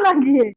lagi.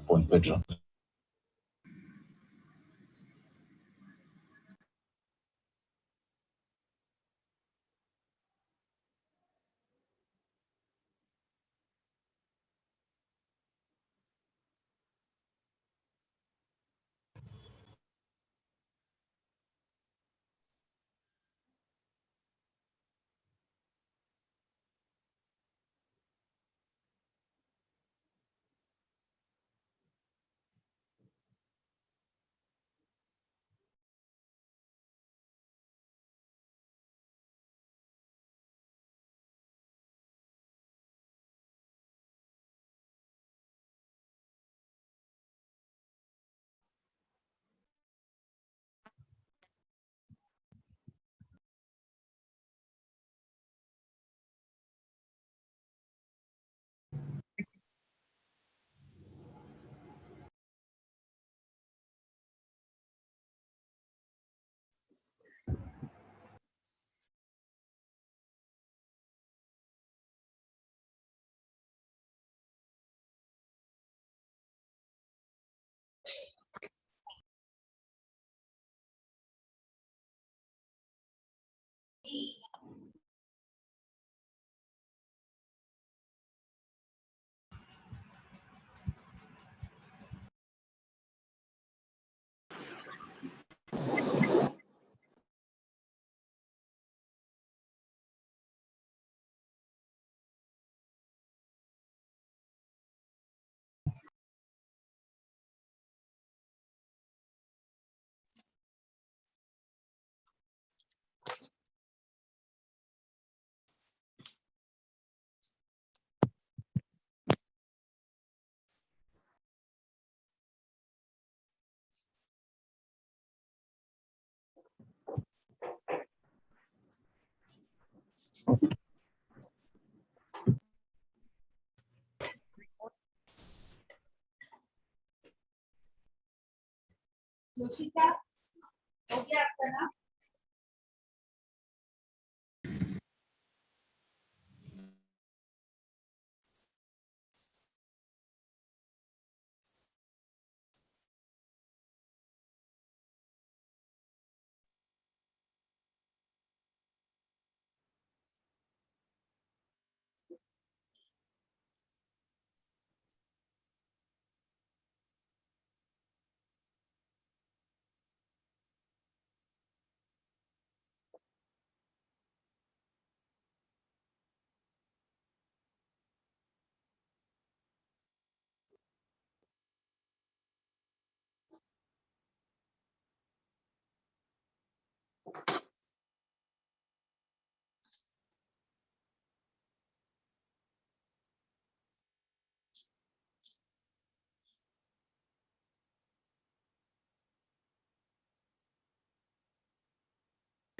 Buen Pedro. योशिका हो गया आपका ना?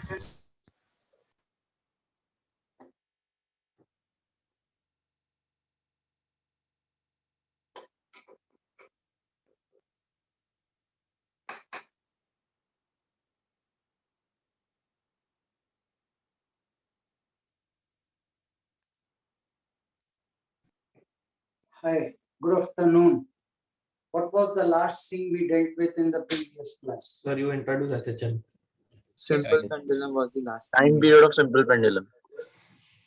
Hi, good afternoon. What was the last thing we dealt with in the previous class? Sir, you introduce SHM. Simple pendulum was the last Time period of simple pendulum.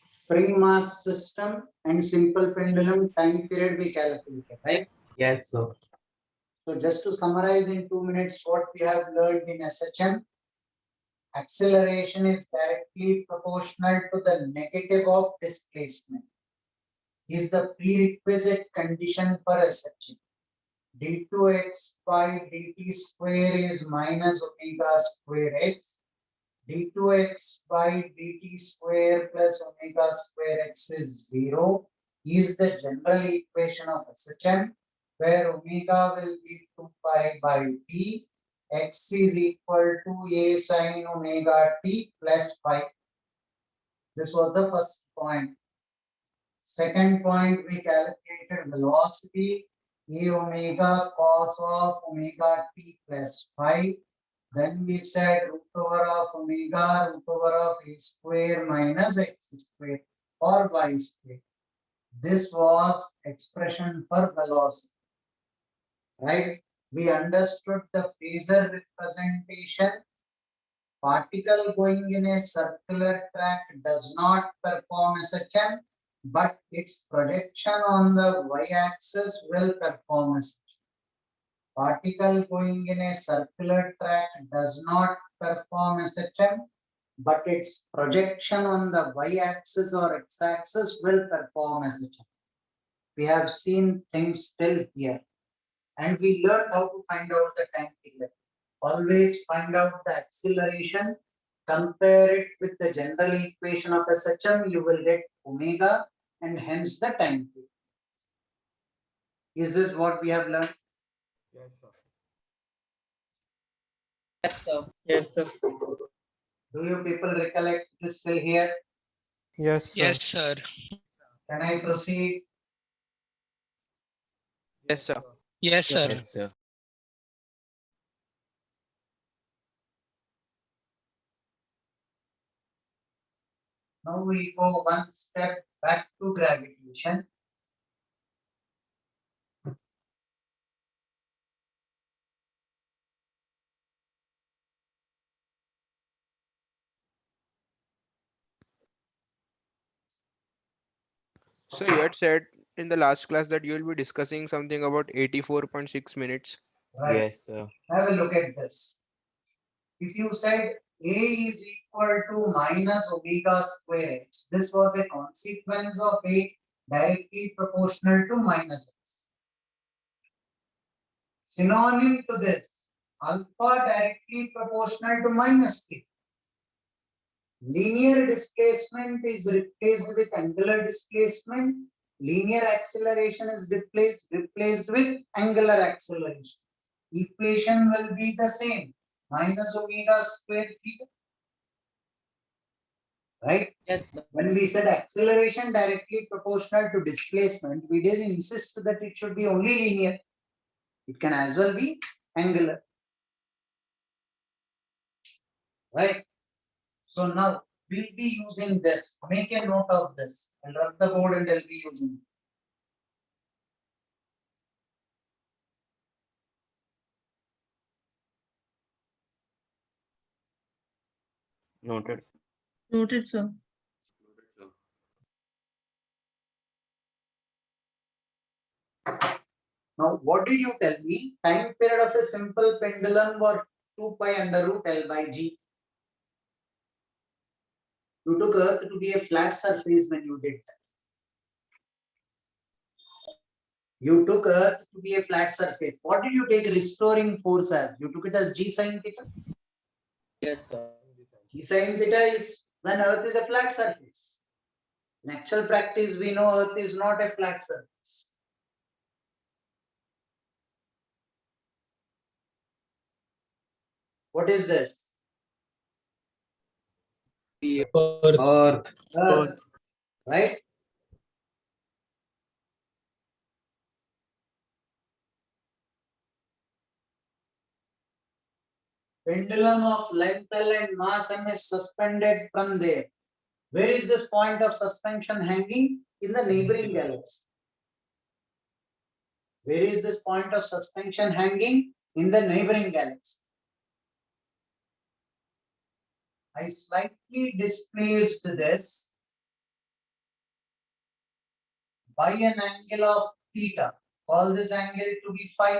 Spring mass system and simple pendulum time period we calculated, right? Yes, sir. So just to summarize in 2 minutes what we have learned in SHM, acceleration is directly proportional to the negative of displacement. Is the prerequisite condition for SHM. d2x by dt square is minus omega square x. d2x by dt square plus omega square x is 0 is the general equation of SHM, where omega will be 2 pi by t, x is equal to a sin omega t plus pi. This was the first point. Second point, we calculated velocity a omega cos of omega t plus phi. Then we said root over of omega root over of a square minus x square or y square. This was expression for velocity, right? We understood the phasor representation. Particle going in a circular track does not perform SHM, but its projection on the y-axis will perform SHM. Particle going in a circular track does not perform SHM, but its projection on the y-axis or x-axis will perform SHM. We have seen things till here, and we learned how to find out the time period. Always find out the acceleration, compare it with the general equation of SHM, you will get omega and hence the time period. Is this what we have learned? Yes, sir. Yes, sir. Yes, sir. Do you people recollect this till here? Yes, sir. Yes, sir. Can I proceed? Yes, sir. Yes, sir. Yes, sir. Now we go one step back to gravitation. So you had said in the last class that you will be discussing something about 84.6 minutes. Right. Yes, sir. Have a look at this. If you said A is equal to minus omega square x, this was a consequence of A directly proportional to minus x. Synonym to this, alpha directly proportional to minus k. Linear displacement is replaced with angular displacement. Linear acceleration is replaced with angular acceleration. Equation will be the same, minus omega square theta. Right? Yes, sir. When we said acceleration directly proportional to displacement, we didn't insist that it should be only linear. It can as well be angular. Right? So now we'll be using this. Make a note of this. I'll rub the board and I'll be using it. Noted. Noted, sir. Now, what did you tell me? Time period of a simple pendulum was 2 pi under root L by G. You took Earth to be a flat surface when you did that. You took Earth to be a flat surface. What did you take restoring force as? You took it as G sin theta? Yes, sir. G sin theta is when Earth is a flat surface. In actual practice, we know Earth is not a flat surface. What is this? Earth. Earth, right? Pendulum of length L and mass m is suspended from there. Where is this point of suspension hanging? In the neighboring galaxy. Where is this point of suspension hanging? In the neighboring galaxy. I slightly displaced this by an angle of theta. Call this angle to be phi.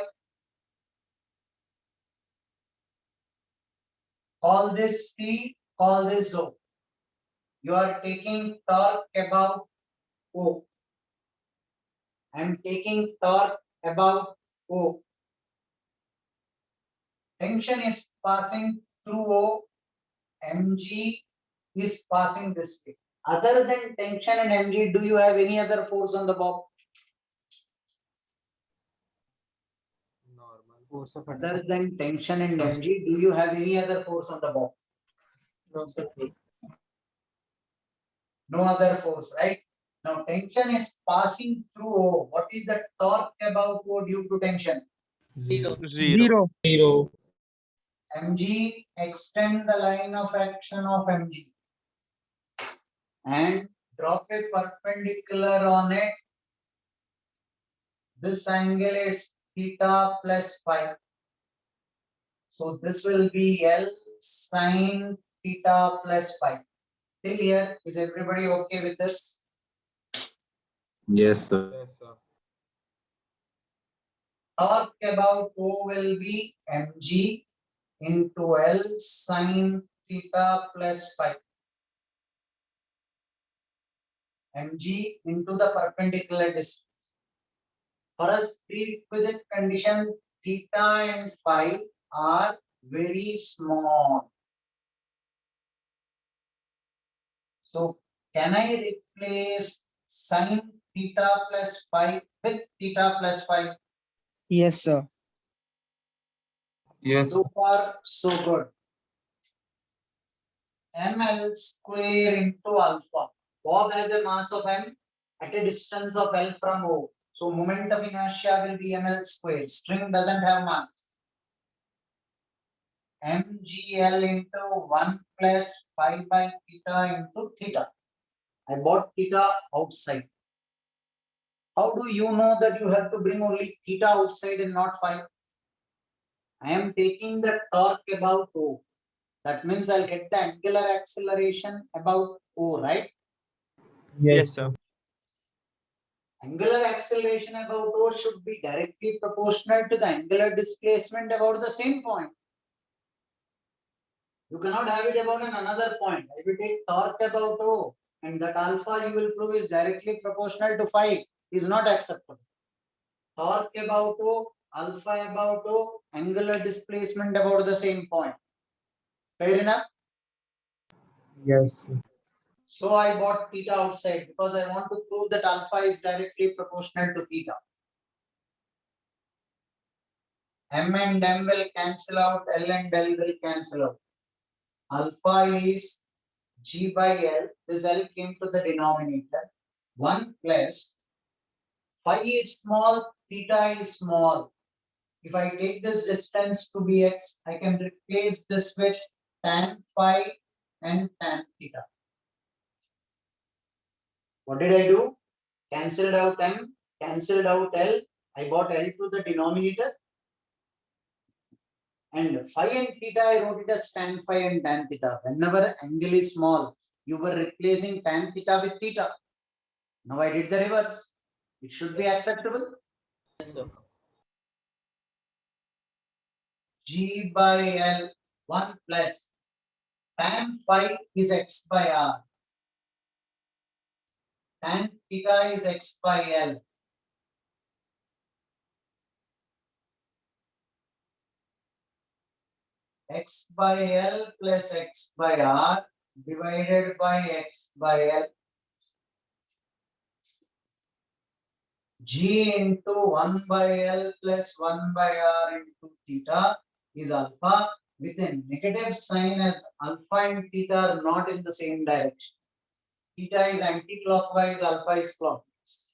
Call this T, call this O. You are taking torque about O. I am taking torque about O. Tension is passing through O. Mg is passing this way. Other than tension and Mg, do you have any other force on the bob? Force of Other than tension and Mg, do you have any other force on the bob? No other force, right? Now tension is passing through O. What is the torque about O due to tension? Zero. Zero. Mg, extend the line of action of Mg and drop a perpendicular on it. This angle is theta plus phi. So this will be L sine theta plus phi. Till here, is everybody okay with this? Yes, sir. Yes, sir. Torque about O will be Mg into L sine theta plus phi. Mg into the perpendicular distance. For us, prerequisite condition theta and phi are very small. So can I replace sine theta plus phi with theta plus phi? Yes, sir. Yes. So far, so good. ml square into alpha. Bob has a mass of m at a distance of L from O. So moment of inertia will be ml square. String doesn't have mass. mgl into 1 plus phi by theta into theta. I bought theta outside. How do you know that you have to bring only theta outside and not phi? I am taking the torque about O. That means I'll get the angular acceleration about O, right? Yes, sir. Angular acceleration about O should be directly proportional to the angular displacement about the same point. You cannot have it about another point. If you take torque about O and that alpha you will prove is directly proportional to phi, is not acceptable. Torque about O, alpha about O, angular displacement about the same point. Fair enough? Yes. So I bought theta outside because I want to prove that alpha is directly proportional to theta. M and M will cancel out, L and L will cancel out. Alpha is G by L, this L came to the denominator. 1 plus phi is small, theta is small. If I take this distance to be x, I can replace this with tan phi and tan theta. What did I do? Cancelled out M, cancelled out L. I got L to the denominator. And phi and theta, I wrote it as tan phi and tan theta. Whenever angle is small, you were replacing tan theta with theta. Now I did the reverse. It should be acceptable. Yes, sir. G by L 1 plus tan phi is x by r. Tan theta is x by L. X by L plus x by r divided by x by L. G into 1 by L plus 1 by r into theta is alpha. with a negative sign as alpha and theta are not in the same direction. Theta is anti-clockwise, alpha is clockwise.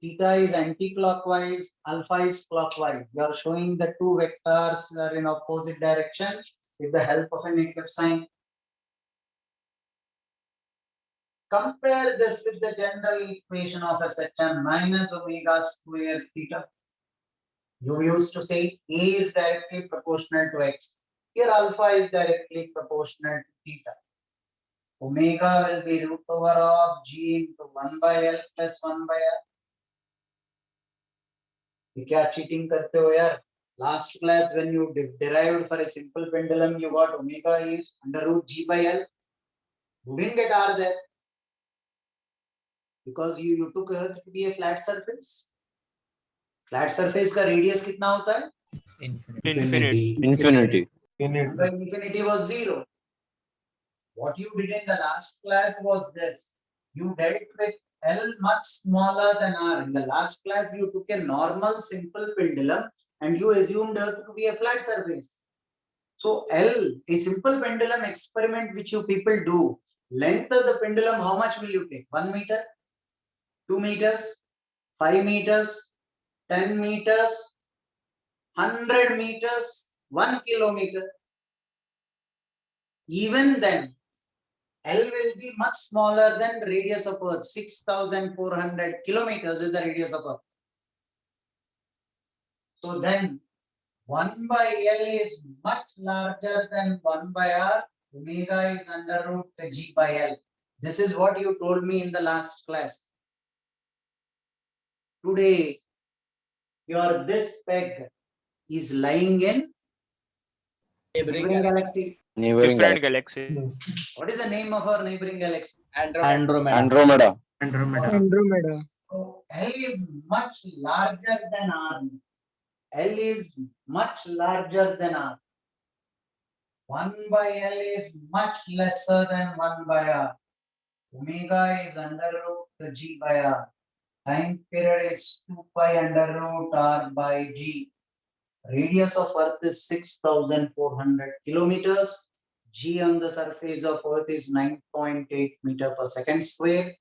Theta is anti-clockwise, alpha is clockwise. You are showing the two vectors are in opposite direction with the help of a negative sign. Compare this with the general equation of SHM minus omega square theta. You used to say A is directly proportional to X. Here alpha is directly proportional to theta. Omega will be root over of G into 1 by L plus 1 by R. ये क्या cheating करते हो यार? Last class when you derived for a simple pendulum, you got omega is under root G by L. You didn't get R there. Because you took Earth to be a flat surface. Flat surface का radius कितना होता है? Infinity. Infinity. But infinity was 0. What you did in the last class was this. You dealt with L much smaller than R. In the last class, you took a normal simple pendulum and you assumed Earth to be a flat surface. So L, a simple pendulum experiment which you people do, length of the pendulum, how much will you take? 1 meter, 2 meters, 5 meters, 10 meters, 100 meters, 1 kilometer. Even then, L will be much smaller than radius of Earth. 6,400 kilometers is the radius of Earth. So then 1 by L is much larger than 1 by R. Omega is under root G by L. This is what you told me in the last class. Today, your this peg is lying in neighboring galaxy. Neighboring Different galaxy. galaxy. What is the name of our neighboring galaxy? Andromeda. Andromeda. So L is much larger than R. L is much larger than R. 1 by L is much lesser than 1 by R. Omega is under root G by R. Time period is 2 pi under root R by G. Radius of Earth is 6,400 kilometers. G on the surface of Earth is 9.8 meter per second square.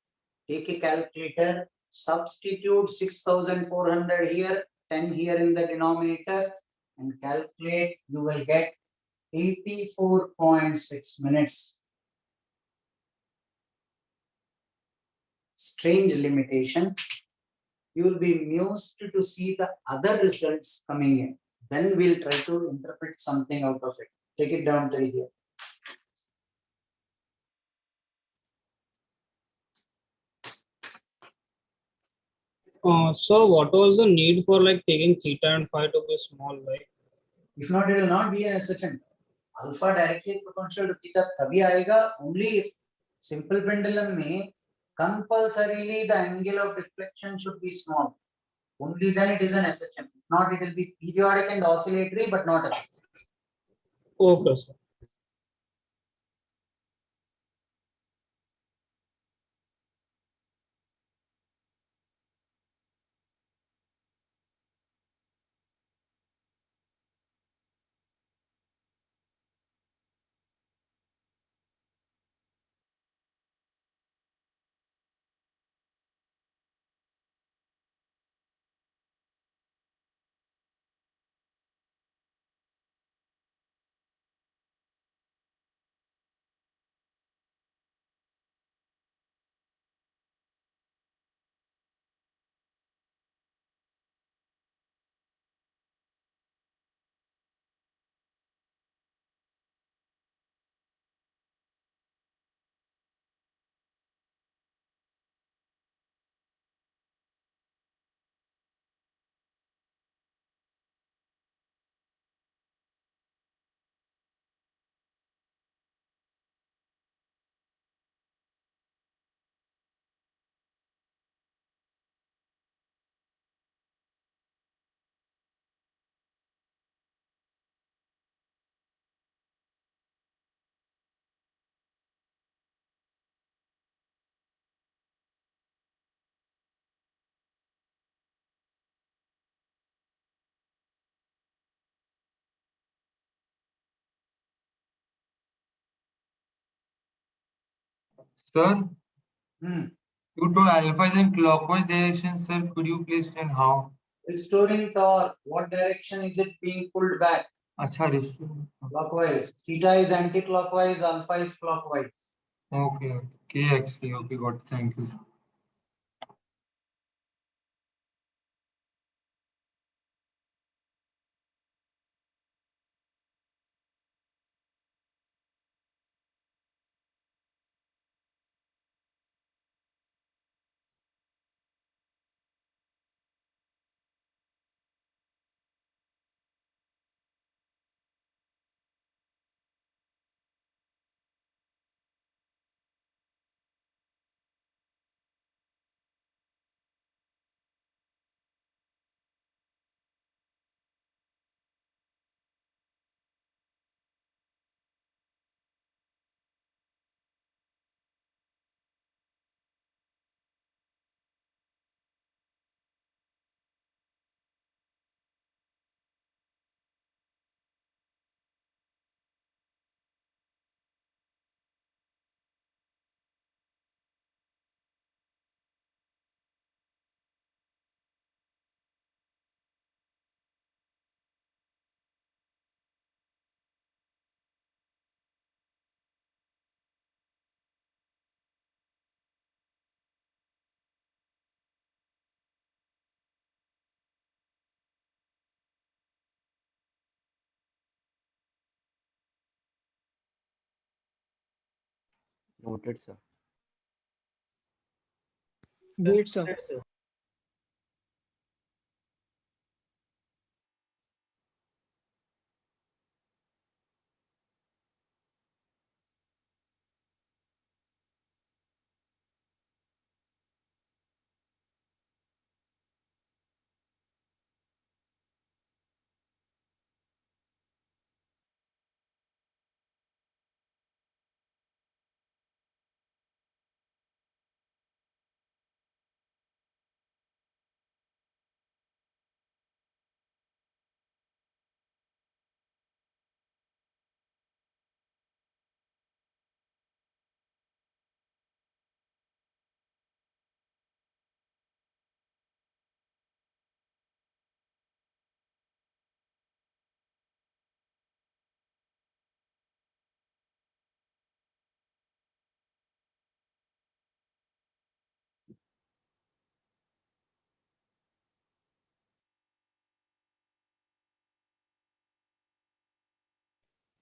Take a calculator, substitute 6,400 here, 10 here in the denominator, and calculate. You will get 84.6 minutes. Strange limitation. You will be amused to see the other results coming in. Then we'll try to interpret something out of it. Take it down till here. So what was the need for like taking theta and phi to be small? Like, If not, it will not be an SHM. Alpha directly proportional to theta तभी आएगा. Only if simple pendulum में compulsorily the angle of deflection should be small. Only then it is an SHM. If not, it will be periodic and oscillatory, but not SHM. okay, sir. Sir, Hmm. you told alpha is in clockwise direction, sir. Could you please tell how? Restoring torque, what direction is it being pulled back? Acha, restore. Clockwise. Theta is anti-clockwise, alpha is clockwise. Okay, KXT. Okay, got it. Thank you, sir. Noted, sir. Great, sir.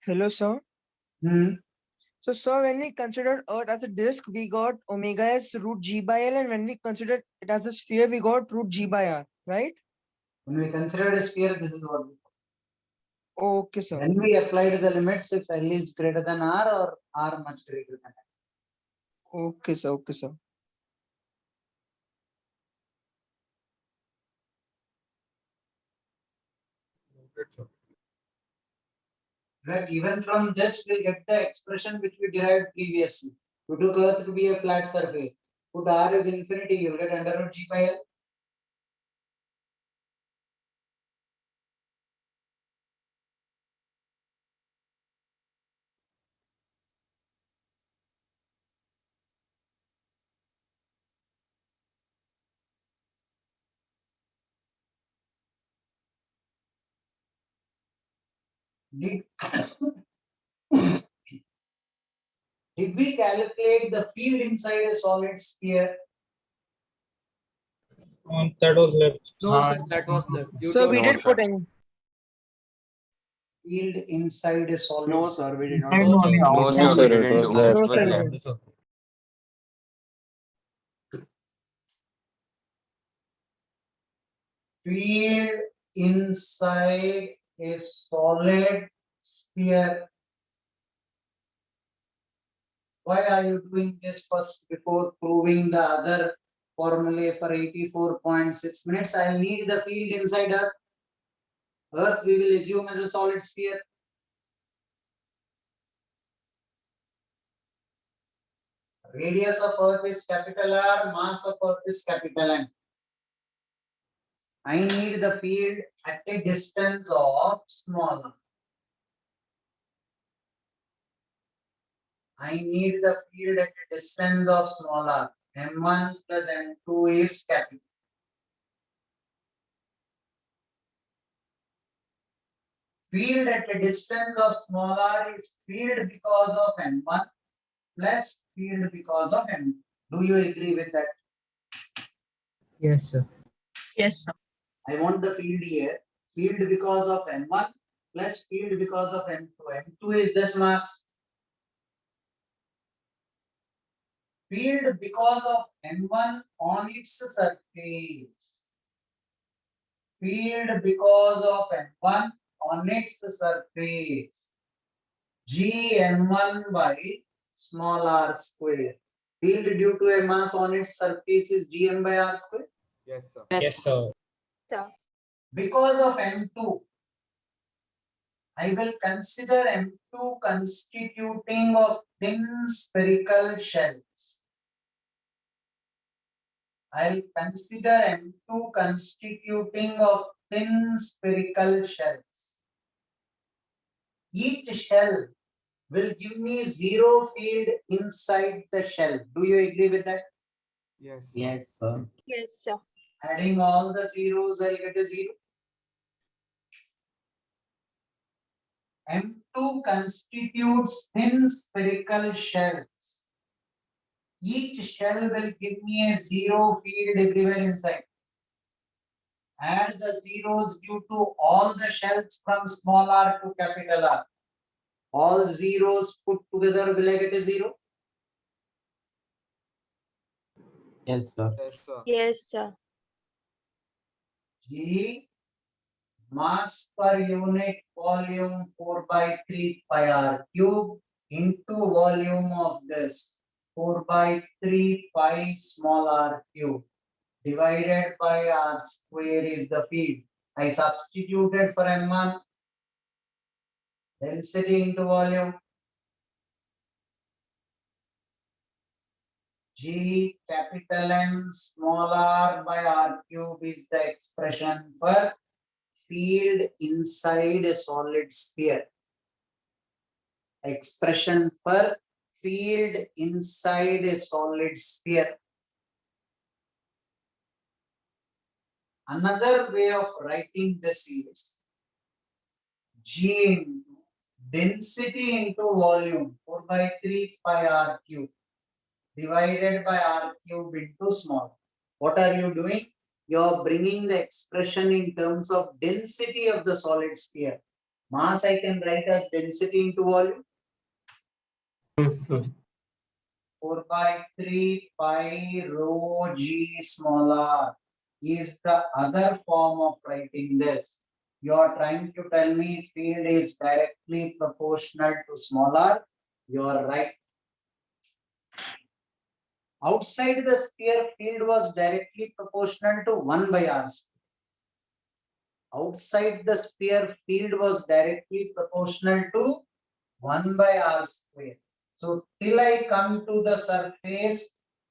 Hello, sir. Hmm. So, sir, when we consider Earth as a disk, we got omega s root g by L, and when we consider it as a sphere, we got root g by R, right? When we consider a sphere, this is what we. Okay, sir. When we applied the limits, if L is greater than R or R much greater than L. Okay, sir. Okay, sir. But even from this, we get the expression which we derived previously. You took Earth to be a flat surface. Put R is infinity, you'll get under root G by L. Did, did we calculate the field inside a solid sphere? That was left. No, sir, that was left. You So, told we No, did sir. put in. Field inside a solid No, sphere. sir. We did not. Inside No, only sir. No, outside. sir. we It didn't was do. left. No, sir, we didn't. Field inside a solid sphere. Why are you doing this first before proving the other formulae for 84.6 minutes? I need the field inside Earth. Earth we will assume as a solid sphere. Radius of Earth is capital R, mass of Earth is capital M. I need the field at a distance of small r. I need the field at a distance of small r. M1 plus M2 is capital. Field at a distance of small r is field because of M1 plus field because of M2. Do you agree with that? Yes, sir. Yes, sir. I want the field here. Field because of M1 plus field because of M2. M2 is this mass. Field because of M1 on its surface. Field because of M1 on its surface. Gm1 by small r square. Field due to a mass on its surface is Gm by r square. Yes, sir. Yes, sir. Because of M2, I will consider M2 constituting of thin spherical shells. I'll consider M2 constituting of thin spherical shells. Each shell will give me zero field inside the shell. Do you agree with that? Yes, sir. Yes, sir. Yes, sir. Adding all the zeros, I'll get a zero. M2 constitutes thin spherical shells. Each shell will give me a zero field everywhere inside. Add the zeros due to all the shells from small r to capital R. All zeros put together, will I get a zero? Yes, sir. Yes, sir. Yes, sir. G mass per unit volume 4 by 3 pi r cube into volume of this 4 by 3 pi small r cube divided by r square is the field. I substituted for M1 density into volume. G capital M small r by r cube is the expression for field inside a solid sphere. Expression for field inside a solid sphere. Another way of writing this is G into density into volume 4 by 3 pi r cube divided by r cube into small. What are you doing? You are bringing the expression in terms of density of the solid sphere. Mass I can write as density into volume. Yes, sir. 4 by 3 pi rho g small r is the other form of writing this. You are trying to tell me field is directly proportional to small r. You are right. Outside the sphere, field was directly proportional to 1 by r square. Outside the sphere, field was directly proportional to 1 by r square. So till I come to the surface,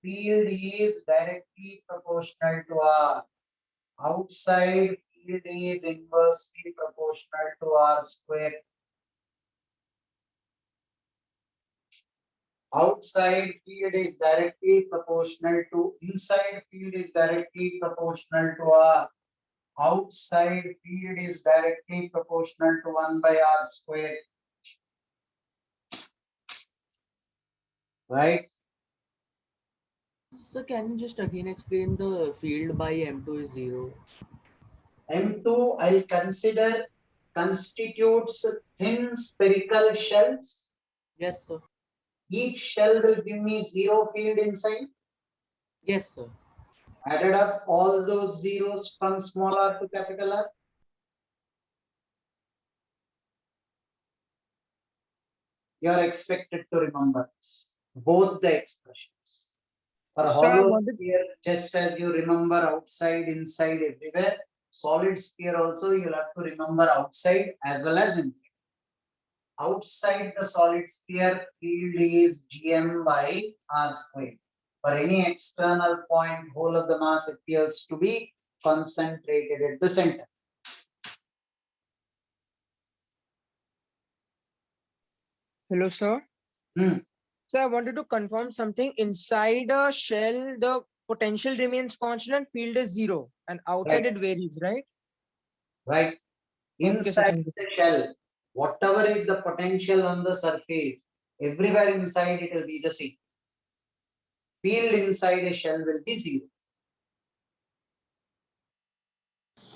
field is directly proportional to r. Outside, field is inversely proportional to r square. Outside field is directly proportional to inside field is directly proportional to r. Outside field is directly proportional to 1 by r square. Right? So can you just again explain the field by M2 is 0? M2 I'll consider constitutes thin spherical shells. Yes, sir. Each shell will give me zero field inside. Yes, sir. Added up all those zeros from small r to capital R. You are expected to remember this, both the expressions. For Sir, I hollow wanted- sphere, just as you remember outside, inside, everywhere, solid sphere also you'll have to remember outside as well as inside. Outside the solid sphere, field is Gm by r square. For any external point, whole of the mass appears to be concentrated at the center. Hello, sir. Hmm. So I wanted to confirm something. Inside a shell, the potential remains constant, field is zero, and outside Right. it varies, right? Right? Okay, sir, Inside thank you. the shell, whatever is the potential on the surface, everywhere inside it will be the same. Field inside a shell will be zero.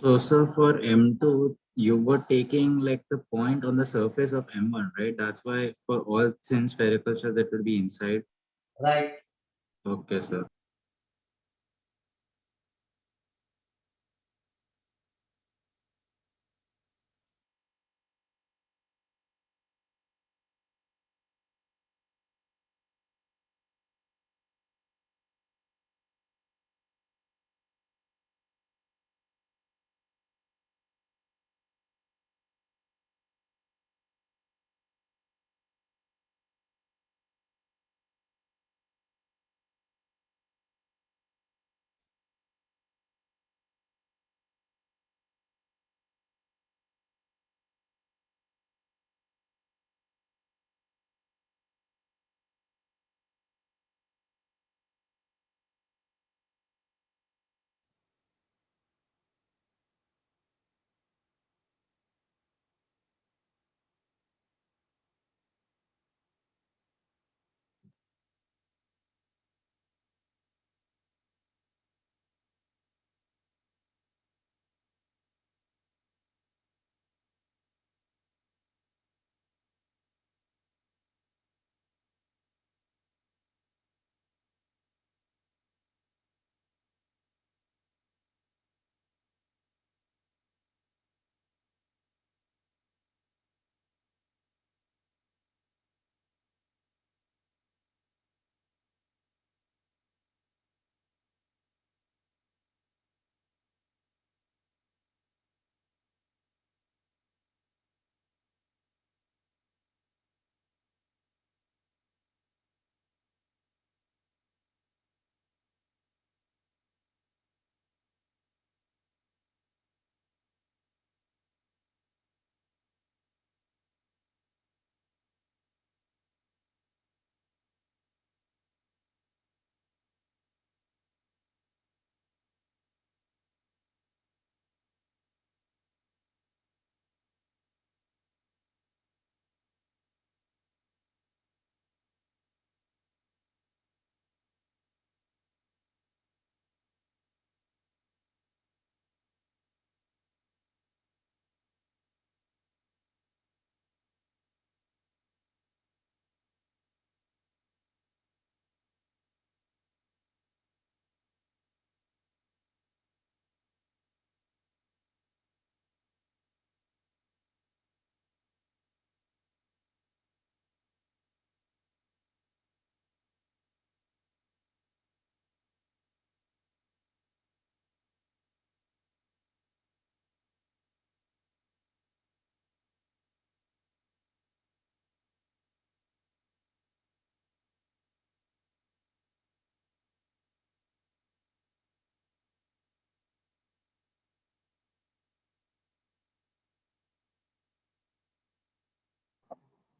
So, sir, for M2, you were taking like the point on the surface of M1, right? That's why for all thin spherical shells, it will be inside. Right? Okay, sir.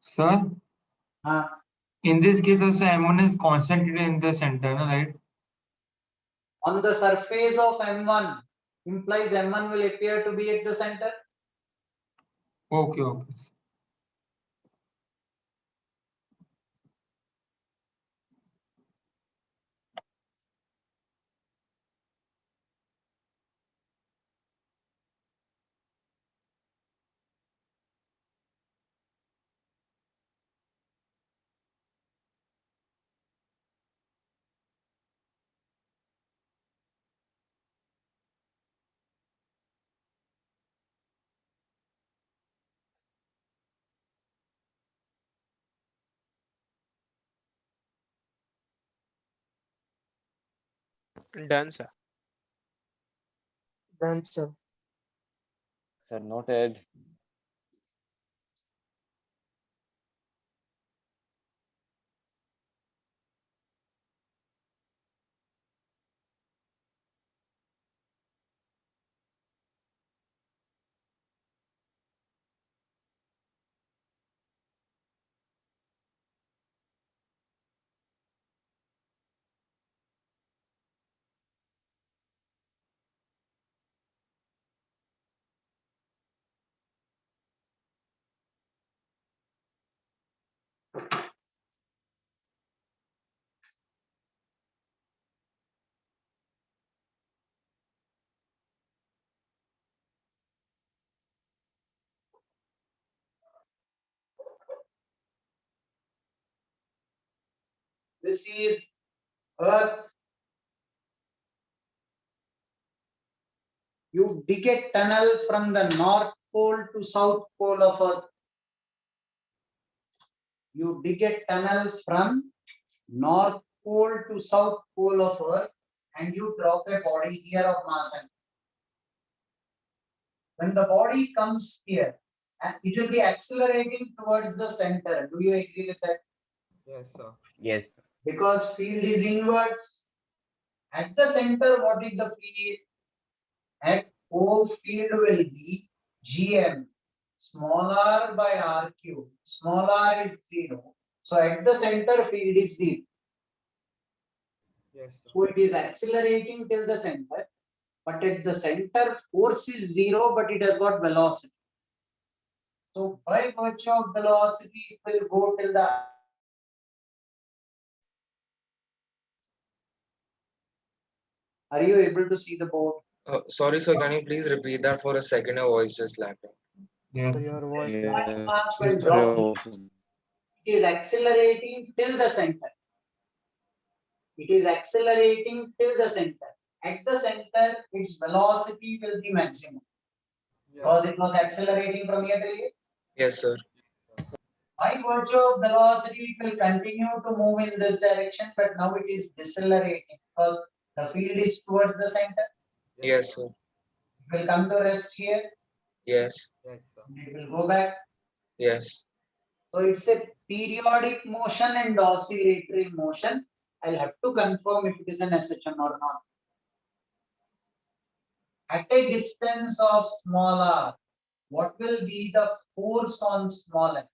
Sir, Uh, in this case also M1 is concentrated in the center, no, right? on the surface of M1 implies M1 will appear to be at the center. Okay, okay. Done, sir. Done, sir. Sir, noted. this is Earth. You dig a tunnel from the North Pole to South Pole of Earth. You dig a tunnel from North Pole to South Pole of Earth and you drop a body here of mass and when the body comes here, it will be accelerating towards the center. Do you agree with that? Yes, sir. Yes. Because field is inwards. At the center, what is the field? At O field will be GM, small r by r cube. Small r is 0. So at the center, field is 0. Yes, sir. So it is accelerating till the center. But at the center, force is 0, but it has got velocity. So by virtue of velocity, it will go till the. Are you able to see the board? Sorry, sir, can you please repeat that for a second? Your voice just lagged out. Yes. Mass will drop. It is accelerating till the center. It is accelerating till the center. At the center, its velocity will be maximum. Because it was accelerating from here to here. Yes, sir. By virtue of velocity, it will continue to move in this direction, but now it is decelerating because the field is towards the center. Yes, sir. It will come to rest here. Yes. Yes, sir. It will go back. Yes. So it's a periodic motion and oscillatory motion. I'll have to confirm if it is an SHM or not. At a distance of small r, what will be the force on small m?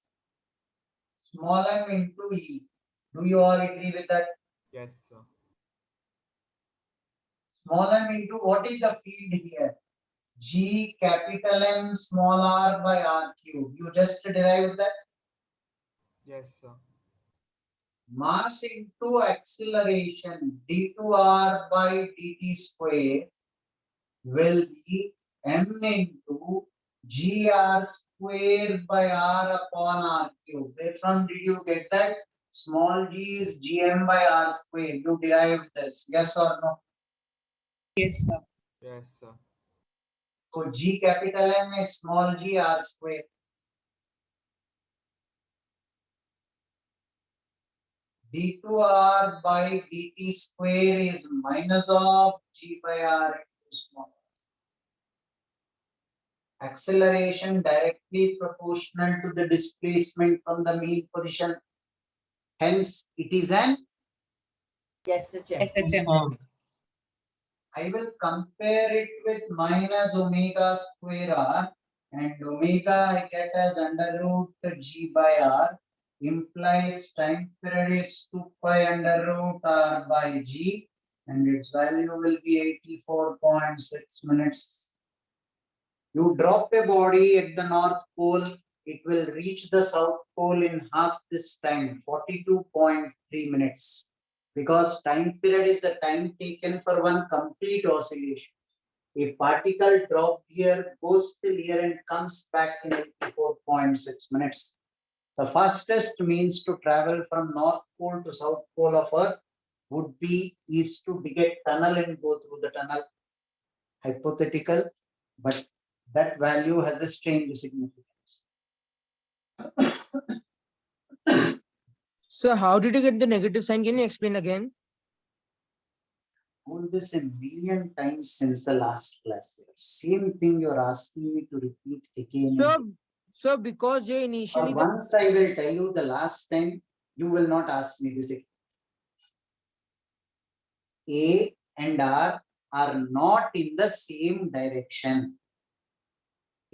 Small m into E. Do you all agree with that? Yes, sir. Small m into what is the field here? G capital M small r by r cube. You just derived that. Yes, sir. Mass into acceleration d2r by dt square will be m into gr square by r upon r cube. Where from did you get that? Small g is gm by r square. You derived this. Yes or no? Yes, sir. Yes, sir. So G capital M is small g r square. d2r by dt square is minus of g by r into small. Acceleration directly proportional to the displacement from the mean position. Hence, it is an. SHM. I will compare it with minus omega square r and omega I get as under root g by r implies time period is 2 pi under root r by g and its value will be 84.6 minutes. You drop a body at the North Pole, it will reach the South Pole in half this time, 42.3 minutes. Because time period is the time taken for one complete oscillation. A particle dropped here, goes till here and comes back in 84.6 minutes. The fastest means to travel from North Pole to South Pole of Earth would be is to dig a tunnel and go through the tunnel. Hypothetical, but that value has a strange significance. So how did you get the negative sign? Can you explain again? Told this a million times since the last class. Same thing you're asking me to repeat again. So because you initially the Once I will tell you the last time, you will not ask me this again. A and R are not in the same direction.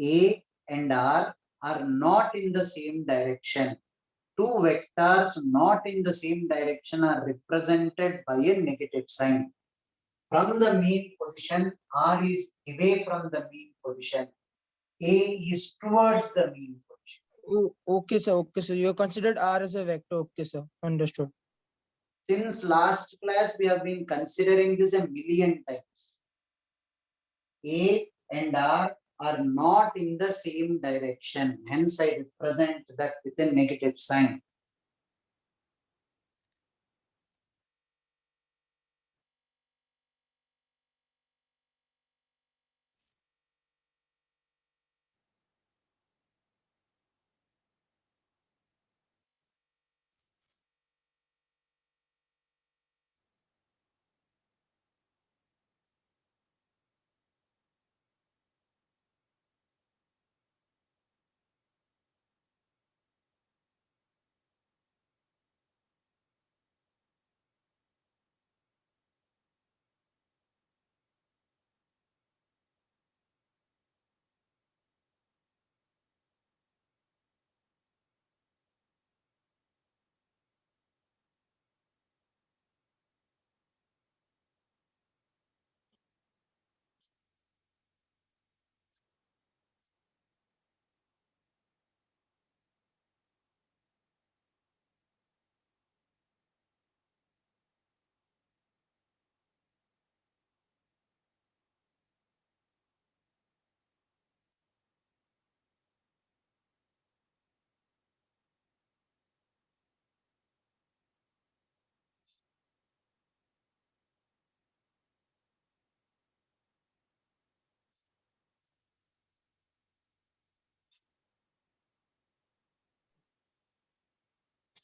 A and R are not in the same direction. Two vectors not in the same direction are represented by a negative sign. From the mean position, R is away from the mean position. A is towards the mean position. Oh, okay, sir. Okay, sir. You considered R as a vector. Okay, sir. Understood. Since last class, we have been considering this a million times. A and R are not in the same direction. Hence, I represent that with a negative sign.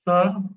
Sir,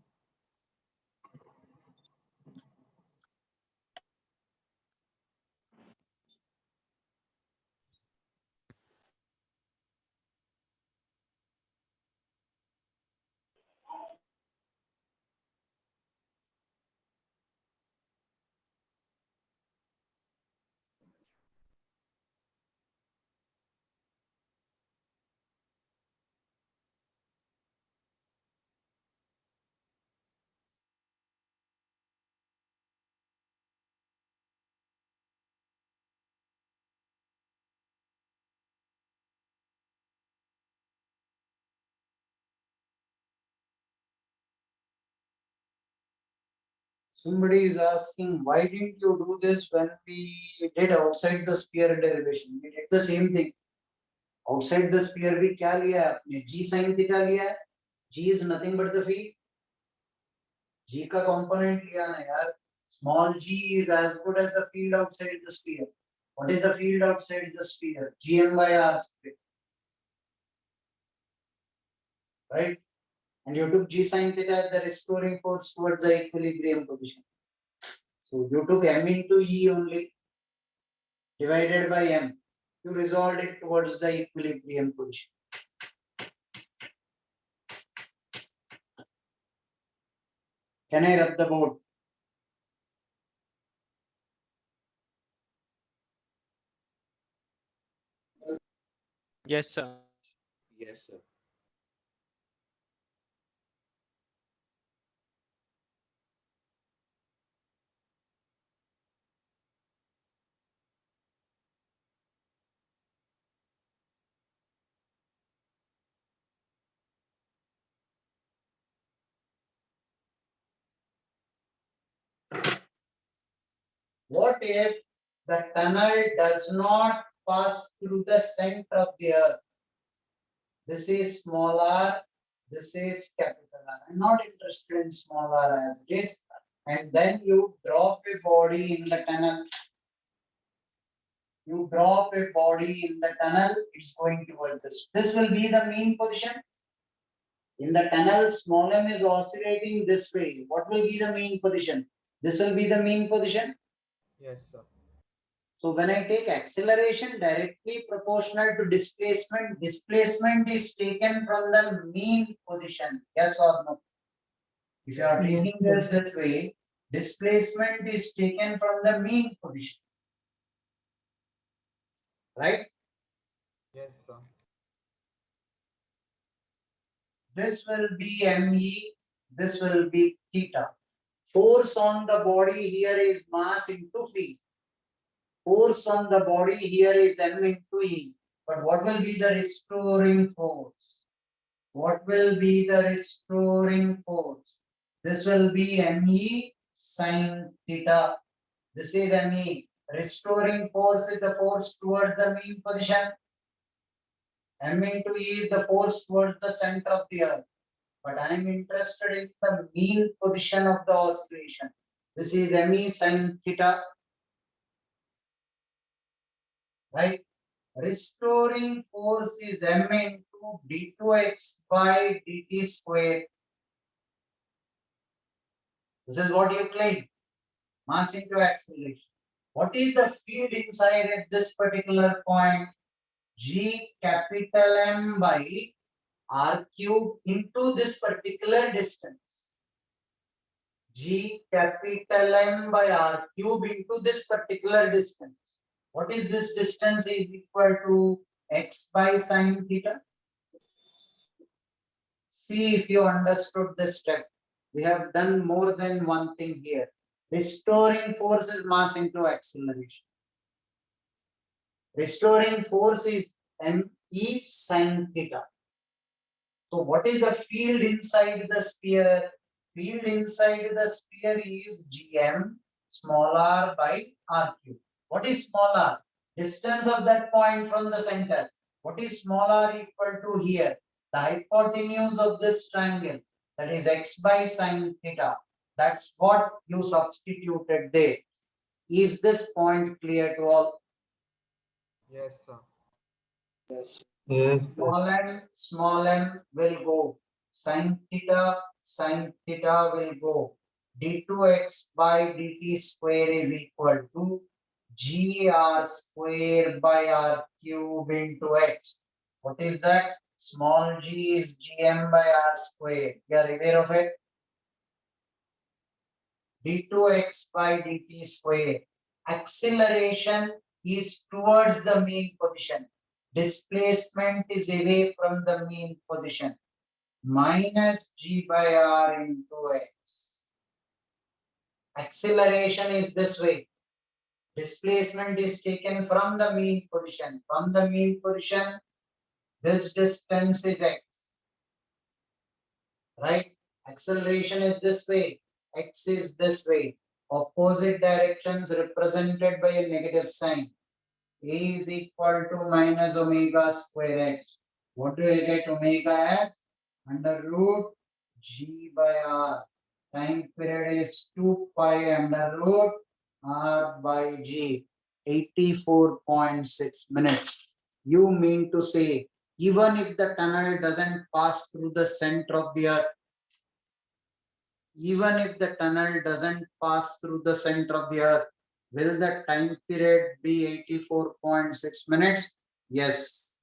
Somebody is asking, why didn't you do this when we did outside the sphere derivation? We did the same thing. Outside the sphere भी क्या लिया है आपने? G sin theta लिया है. G is nothing but the field. G का component लिया ना यार. Small g is as good as the field outside the sphere. What is the field outside the sphere? Gm by r square. Right? And you took G sin theta as the restoring force towards the equilibrium position. So you took m into E only divided by m. You resolved it towards the equilibrium position. Can I rub the board? Yes, sir. Yes, sir. What if the tunnel does not pass through the center of the earth? This is small r, this is capital R. I'm not interested in small r as it is. And then you drop a body in the tunnel. You drop a body in the tunnel, it's going towards this. This will be the mean position. In the tunnel, small m is oscillating this way. What will be the mean position? This will be the mean position. yes, sir. So when I take acceleration directly proportional to displacement, displacement is taken from the mean position. Yes or no? If you are Yes, taking this way, displacement is taken from the mean position. Right? Yes, sir. This will be ME, this will be theta. Force on the body here is mass into field. Force on the body here is M into E. But what will be the restoring force? What will be the restoring force? This will be ME sin theta. This is ME. Restoring force is the force towards the mean position. M into E is the force towards the center of the earth. But I am interested in the mean position of the oscillation. This is ME sin theta. Right? Restoring force is M into d2x by dt squared. This is what you claim. Mass into acceleration. What is the field inside at this particular point? G capital M by R cube into this particular distance. G capital M by R cube into this particular distance. What is this distance is equal to x by sin theta? See if you understood this step. We have done more than one thing here. Restoring force is mass into acceleration. Restoring force is ME sin theta. So what is the field inside the sphere? Field inside the sphere is Gm small r by r cube. What is small r? Distance of that point from the center. What is small r equal to here? The hypotenuse of this triangle. That is x by sin theta. That's what you substituted there. Is this point clear to all? Yes, sir. Yes. Yes, sir. Small m will go. Sin theta will go d2x by dt square is equal to gr square by r cube into x. What is that? Small g is gm by r square. You are aware of it? d2x by dt square. Acceleration is towards the mean position. Displacement is away from the mean position. Minus g by r into x. Acceleration is this way. Displacement is taken from the mean position. From the mean position, this distance is x. Right? Acceleration is this way. X is this way. Opposite directions represented by a negative sign. A is equal to minus omega square x. What do I get omega as? Under root g by r. Time period is 2 pi under root r by g. 84.6 minutes. You mean to say, even if the tunnel doesn't pass through the center of the earth, even if the tunnel doesn't pass through the center of the earth, will the time period be 84.6 minutes? Yes.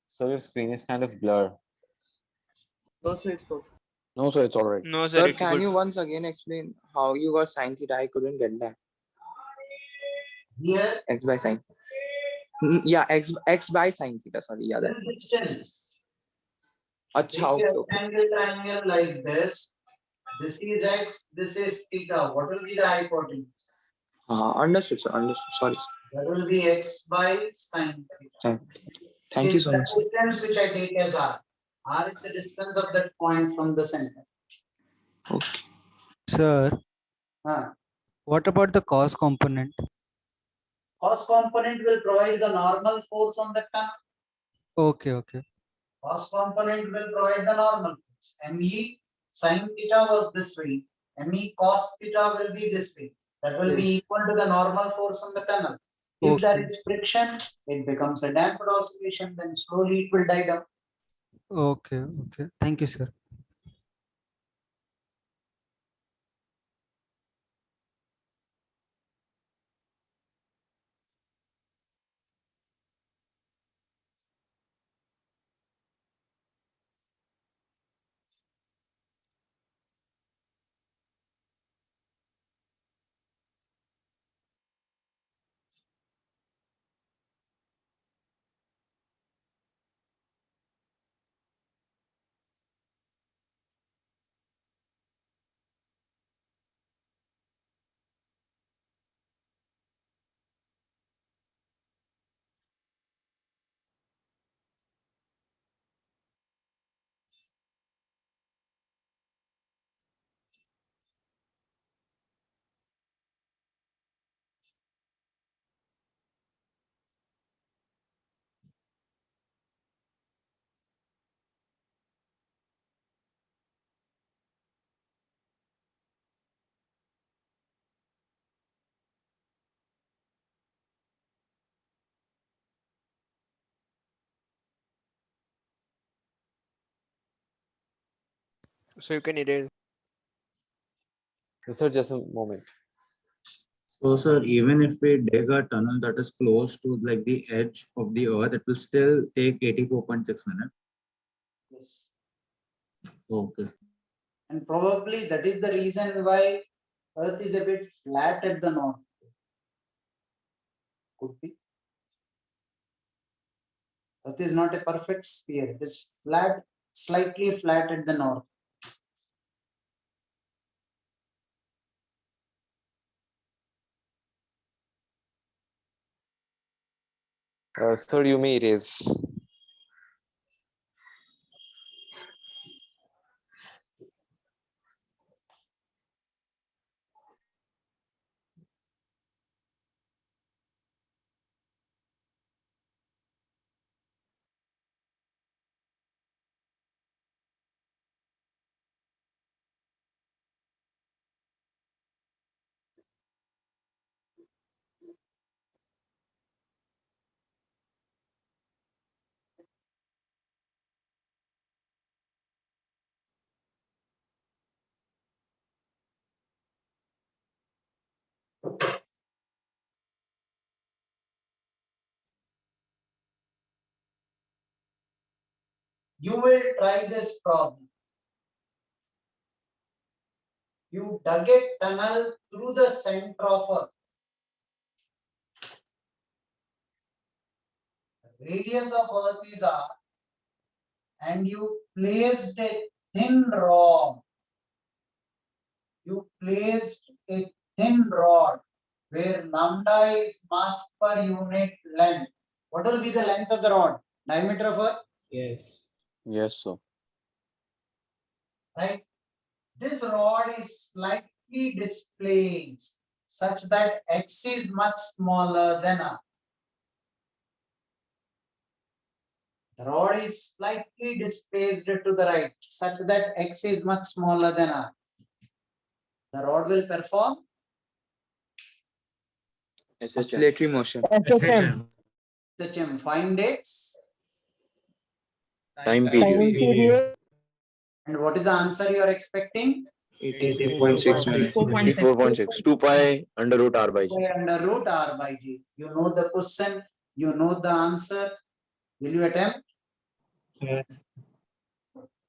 So your screen is kind of blurred. No, sir, it's perfect. No, so it's all right. No, sir, Sir, it's can good. you once again explain how you got sine theta? I couldn't get that. Here, X by sine. Yeah, x by sine theta. Sorry, yeah, that. distance. Acha, Take okay, a okay. rectangle triangle like this. This is x, this is theta. What will be the hypotenuse? Understood, sir. Understood. Sorry. That will be x by sine theta. Thank It you is so the much. distance which I take as r. R is the distance of that point from the center. Okay. Sir, Huh. what about the cos component? Cos component will provide the normal force on the tunnel. Okay, okay. Cos component will provide the normal force. ME sin theta was this way. ME cos theta will be this way. That will be Yes. equal to the normal force on the tunnel. If there Okay. is friction, it becomes a damped oscillation, then slowly it will die down. Okay, okay. Thank you, sir. So you can erase. Yes, sir, just a moment. So, sir, even if we dig a tunnel that is close to like the edge of the earth, it will still take 84.6 minutes. Yes. Okay. And probably that is the reason why Earth is a bit flat at the north. Could be. Earth is not a perfect sphere. It is flat, slightly flat at the north. Sir, you may erase. You will try this problem. You dug a tunnel through the center of Earth. The radius of Earth is R, and you placed a thin rod. You placed a thin rod where lambda is mass per unit length. What will be the length of the rod? Diameter of Earth, Yes. Yes, sir. right? This rod is slightly displaced such that x is much smaller than R. The rod is slightly displaced to the right such that x is much smaller than R. The rod will perform SHM. Oscillatory motion. SHM. SHM. Find its. Time Time period. period. And what is the answer you are expecting? 84.6 minutes. 84.6. 2 pi under root R by G. By under root R by G. You know the question, you know the answer. Will you attempt? Yes.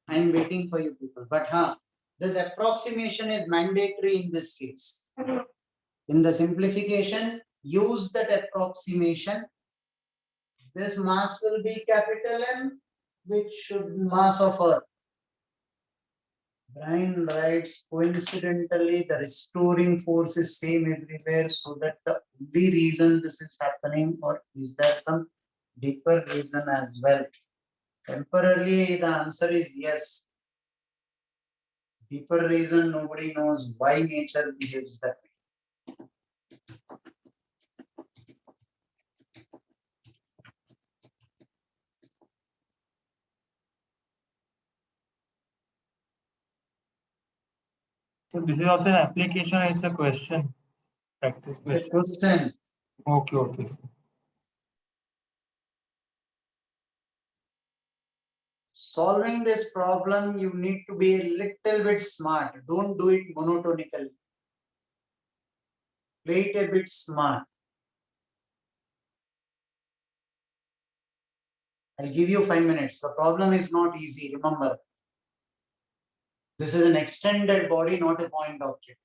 I am waiting for you people. But this approximation is mandatory in this case. In the simplification, use that approximation. This mass will be capital M, which should mass of Earth. Brian writes, coincidentally, the restoring force is same everywhere, so that the only reason this is happening, or is there some deeper reason as well? Temporarily, the answer is yes. Deeper reason, nobody knows why nature behaves that way. So this is also an application, it's a question. Practice The question. question, Okay, okay. solving this problem, you need to be a little bit smart. Don't do it monotonically. Play it a bit smart. I'll give you 5 minutes. The problem is not easy, remember. This is an extended body, not a point object.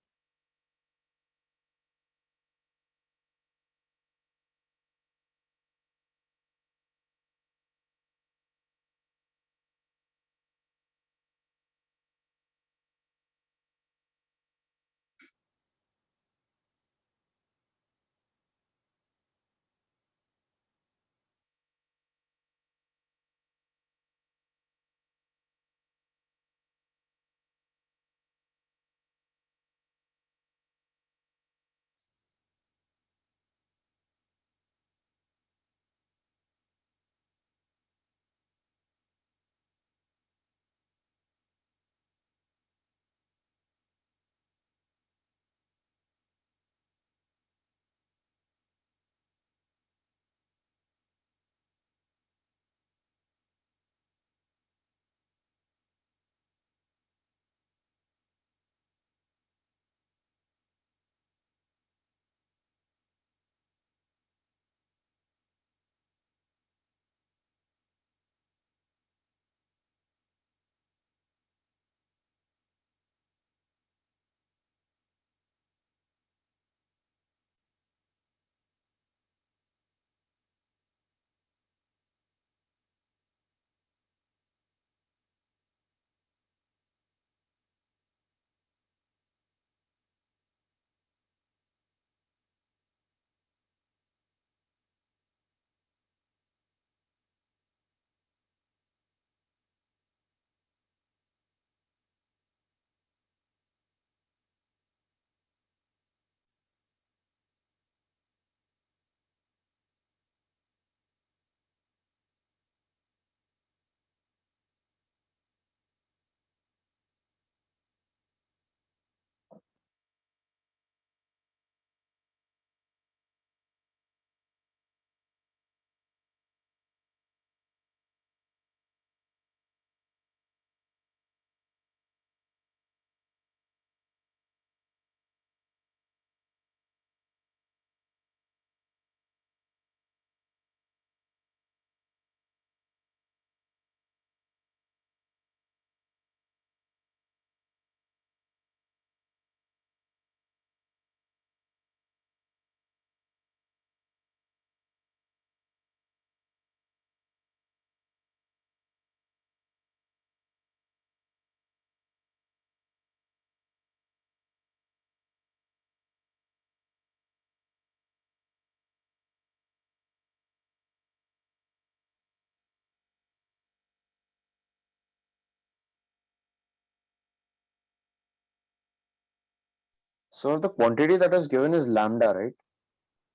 So the quantity that is given is lambda, right?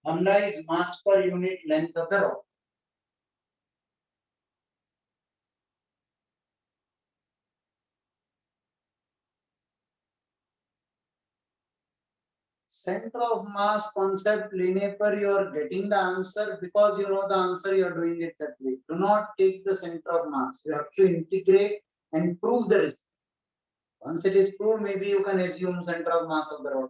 Lambda is mass per unit length of the rod. Center of mass concept, Lineper, you are getting the answer because you know the answer, you are doing it that way. Do not take the center of mass. You have to integrate and prove the result. Once it is proved, maybe you can assume center of mass of the rod.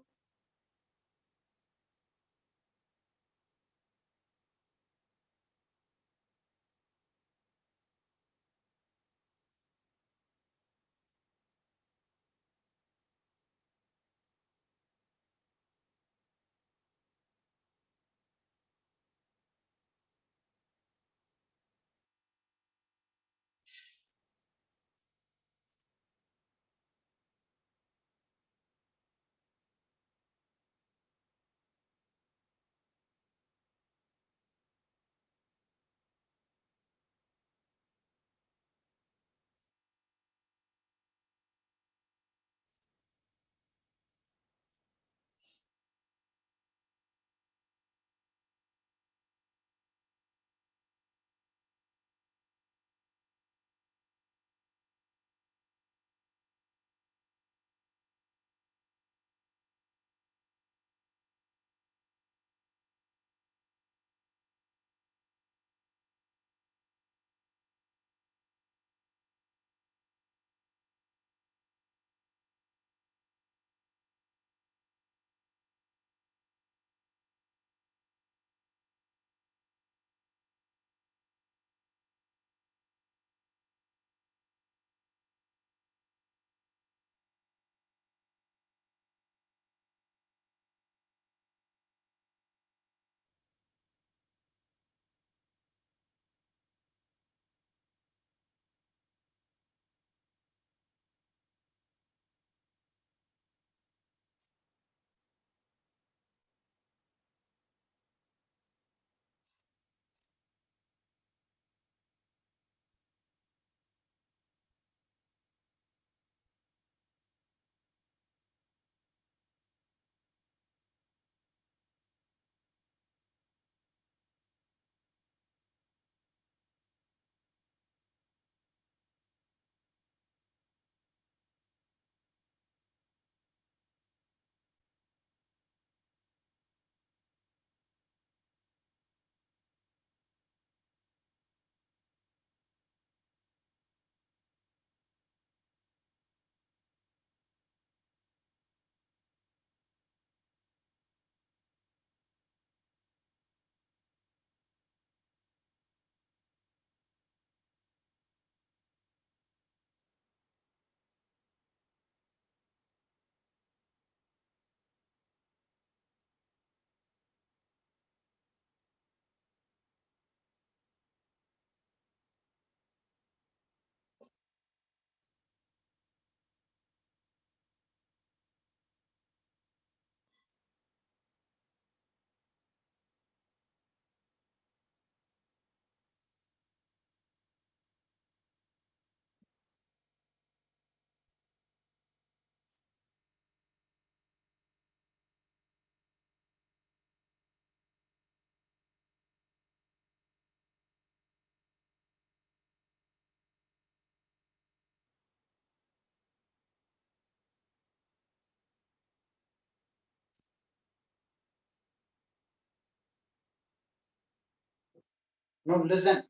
No, listen.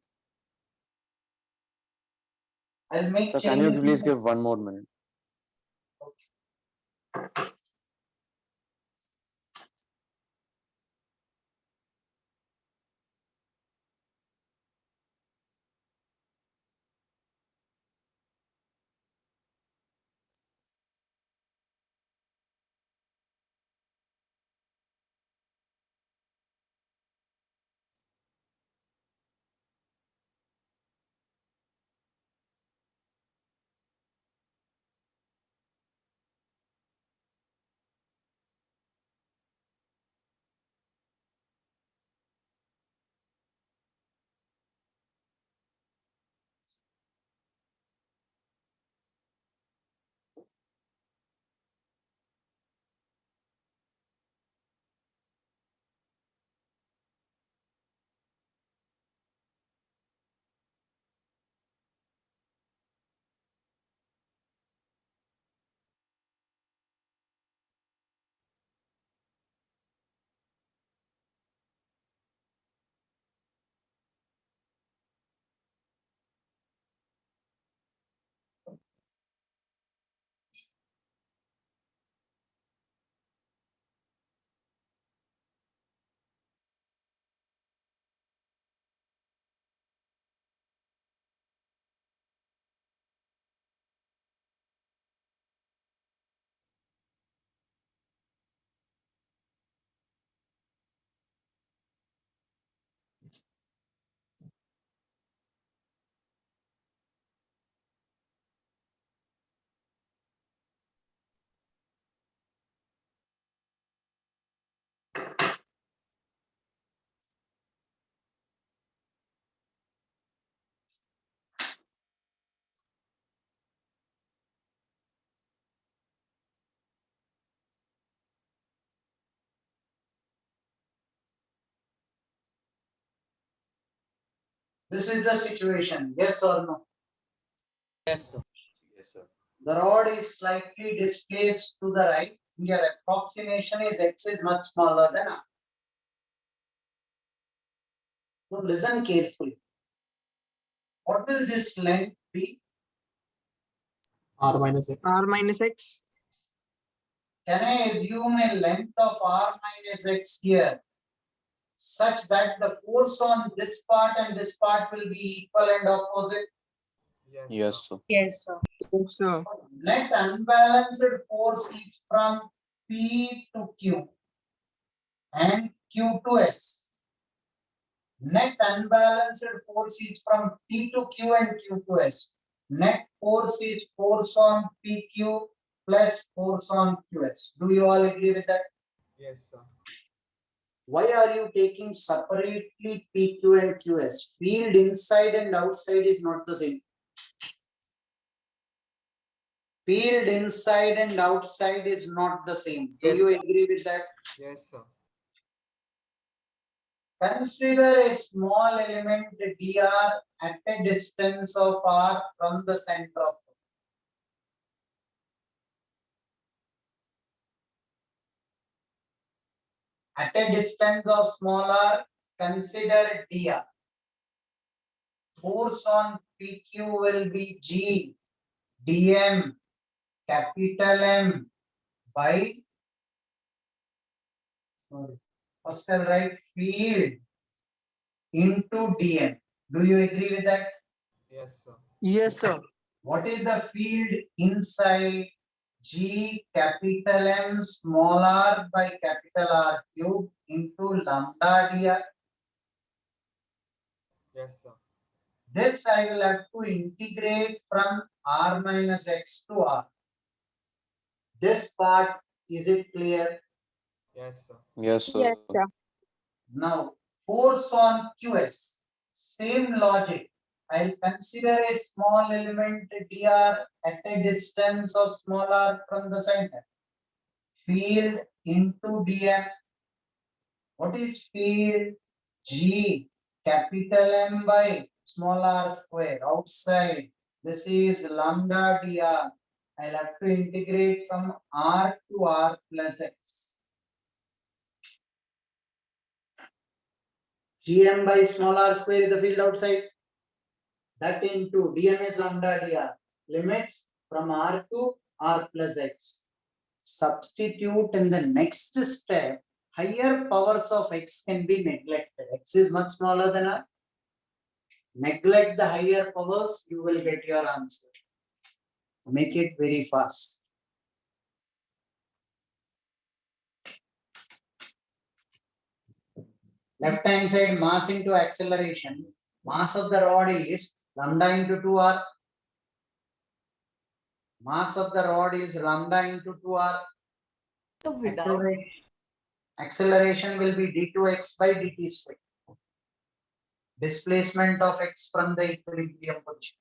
I'll make So can you changes. please give 1 more minute? This is the situation, yes or no? Yes, sir. Yes, sir. The rod is slightly displaced to the right. Your approximation is x is much smaller than r. So listen carefully. What will this length be? R minus X. R minus X. Can I assume a length of r minus x here such that the force on this part and this part will be equal and opposite? Yes, sir. Yes, sir. Yes, sir. Net unbalanced force is from P to Q and Q to S. Net unbalanced force is from P to Q and Q to S. Net force is force on PQ plus force on QS. Do you all agree with that? Yes, sir. Why are you taking separately PQ and QS? Field inside and outside is not the same. Field inside and outside is not the same. Do Yes, you sir. agree with that? Yes, sir. Consider a small element dr at a distance of r from the center of it. At a distance of small r, consider dr. Force on PQ will be G dm capital M by, sorry, first I'll write field into dm. Do you agree with that? Yes, sir. Yes, sir. What is the field inside? G capital M small r by capital R cube into lambda dr. Yes, sir. This I will have to integrate from r minus x to r. This part, is it clear? Yes, sir. Yes, sir. Yes, sir. Now, force on QS, same logic. I'll consider a small element dr at a distance of small r from the center. Field into dm. What is field? G capital M by small r square outside. This is lambda dr. I'll have to integrate from r to r plus x. Gm by small r square is the field outside. That into dm is lambda dr. Limits from r to r plus x. Substitute in the next step. Higher powers of x can be neglected. X is much smaller than r. Neglect the higher powers, you will get your answer. Make it very fast. Left hand side, mass into acceleration. Mass of the rod is lambda into 2r. Mass of the rod is lambda into 2r. So without Acceleration will be d2x by dt square. Displacement of x from the equilibrium position.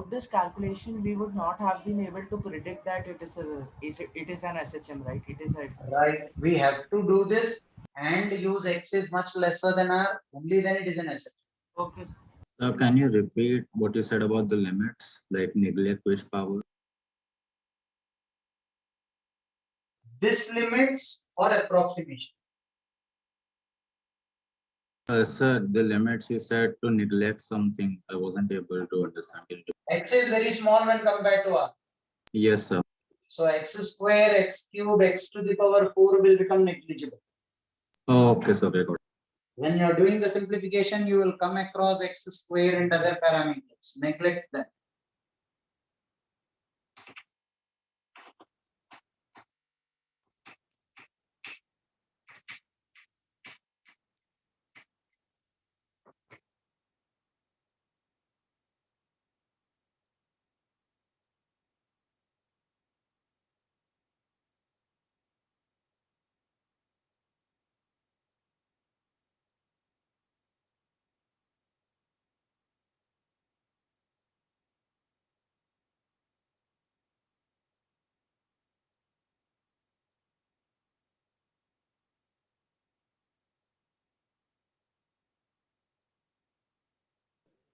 this calculation, we would not have been able to predict that it is an SHM, right? It is a Right. We have to do this and use x is much lesser than r. Only then it is an asset. okay. Sir. So can you repeat what you said about the limits, like neglect which power? This limits or approximation. Sir, the limits you said to neglect something, I wasn't able to understand. X is very small when compared to r. Yes, sir. So x square, x cube, x to the power 4 will become negligible. Okay, sir. I got it. When you are doing the simplification, you will come across x square and other parameters. Neglect them.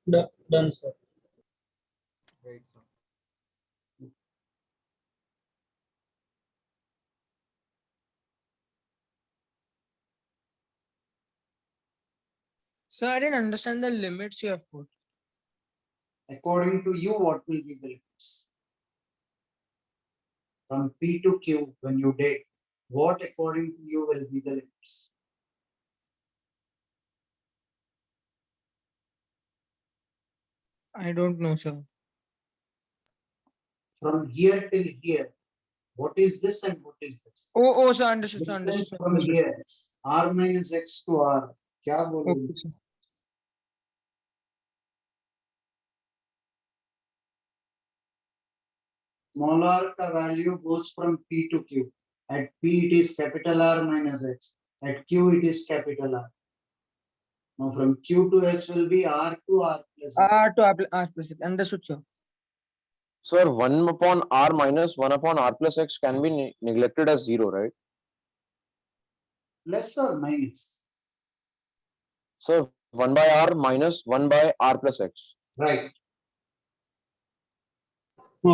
Done, sir. Right, sir. So I didn't understand the limits you have put. According to you, what will be the limits? From P to Q, when you did, what according to you will be the limits? I don't know, sir. From here till here, what is this and what is this? Oh, sir, understood, sir, Distance understood, sir, from understood. here, R minus X to R. क्या बोलोगे? Okay, sir. Small r का value goes from P to Q. At P it is capital R minus X. At Q it is capital R. Now from Q to S will be R to R plus X. R to R plus X. Understood, sir. Sir, 1 upon R minus 1 upon R plus X can be neglected as 0, right? Plus or minus? So 1 by R minus 1 by R plus X. Right.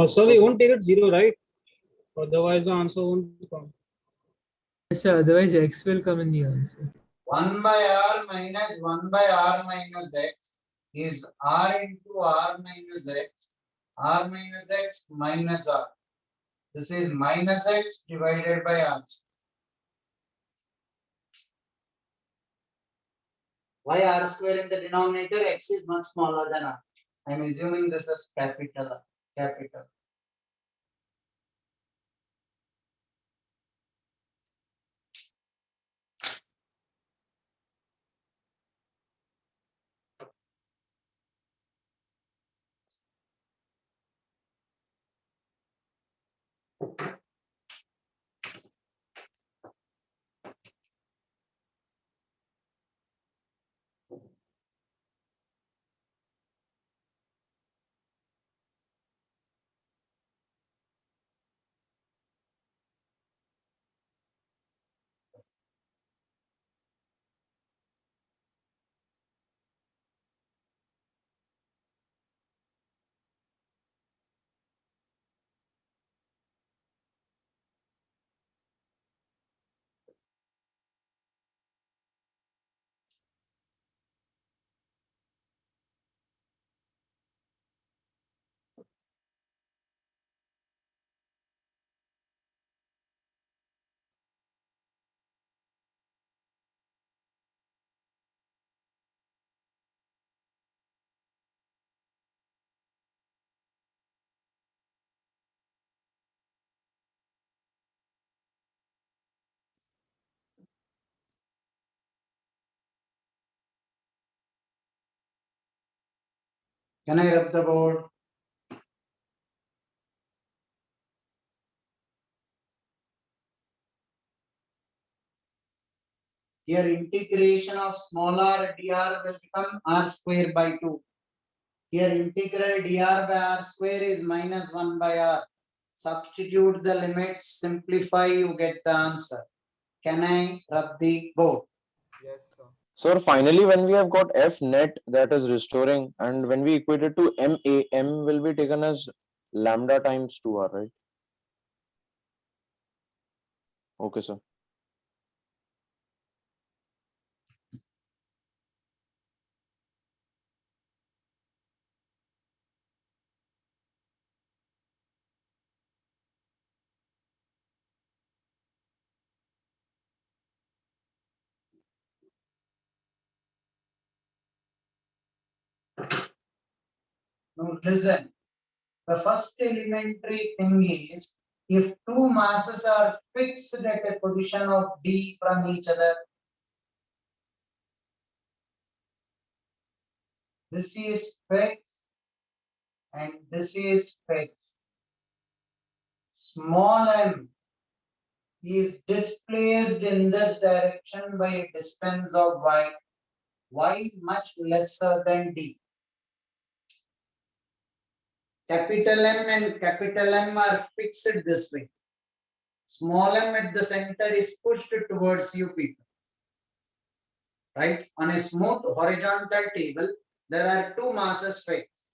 So we won't take it 0, right? Otherwise the answer won't come. Yes, sir. Otherwise, X will come in the answer. 1 by R minus 1 by R minus X is R into R minus X. R minus X minus R. This is minus X divided by R. Why R square in the denominator? X is much smaller than R. I am assuming this is capital R. Capital. Can I rub the board? Here integration of small r dr will become r square by 2. Here integral dr by r square is minus 1 by r. Substitute the limits, simplify, you get the answer. Can I rub the board? Yes, sir. So finally, when we have got F net, that is restoring, and when we equate it to MA, M will be taken as lambda times 2R, right? Okay, sir. Now listen, the first elementary thing is, if two masses are fixed at a position of D from each other, this is fixed and this is fixed. Small m is displaced in this direction by a distance of y much lesser than D. Capital M and capital M are fixed this way. Small m at the center is pushed towards you people. Right? On a smooth horizontal table, there are two masses fixed.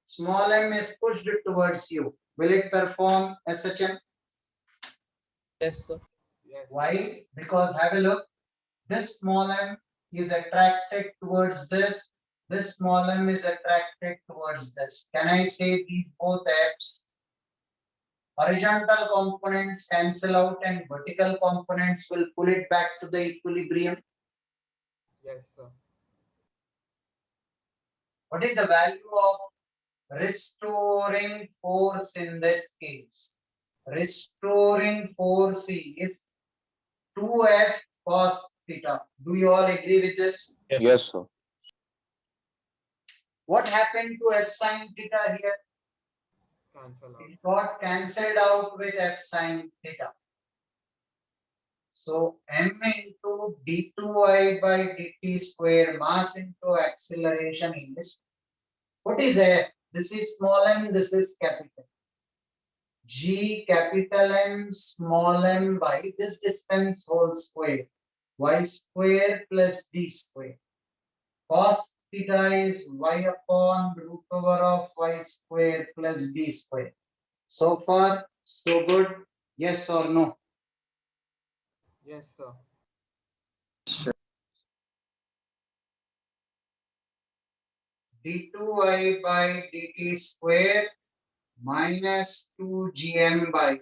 Small m is pushed towards you. Will it perform SHM? Yes, sir. Why? Because have a look. This small m is attracted towards this. This small m is attracted towards this. Can I say these both f's? Horizontal components cancel out and vertical components will pull it back to the equilibrium. Yes, sir. What is the value of restoring force in this case? Restoring force is 2f cos theta. Do you all agree with this? Yes, sir. What happened to f sin theta here? Cancel out. It got cancelled out with f sin theta. So m into d2y by dt square mass into acceleration is, what is f? This is small m, this is capital. G capital M small m by this distance whole square. Y square plus d square. Cos theta is y upon root over of y square plus d square. So far, so good. Yes or no? Yes, sir. d2y by dt square minus 2gm by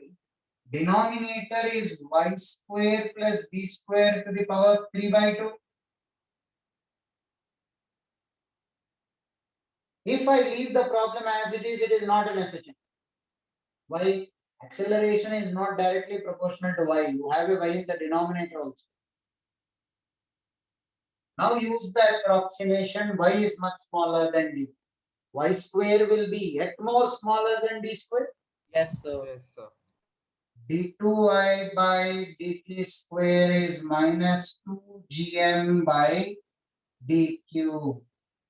denominator is y square plus b square to the power 3 by 2. If I leave the problem as it is not an SHM. Why? Acceleration is not directly proportional to y. You have a y in the denominator also. Now use the approximation. Y is much smaller than d. Y square will be yet more smaller than d square. Yes, sir. Yes, sir. d2y by dt square is minus 2gm by d cube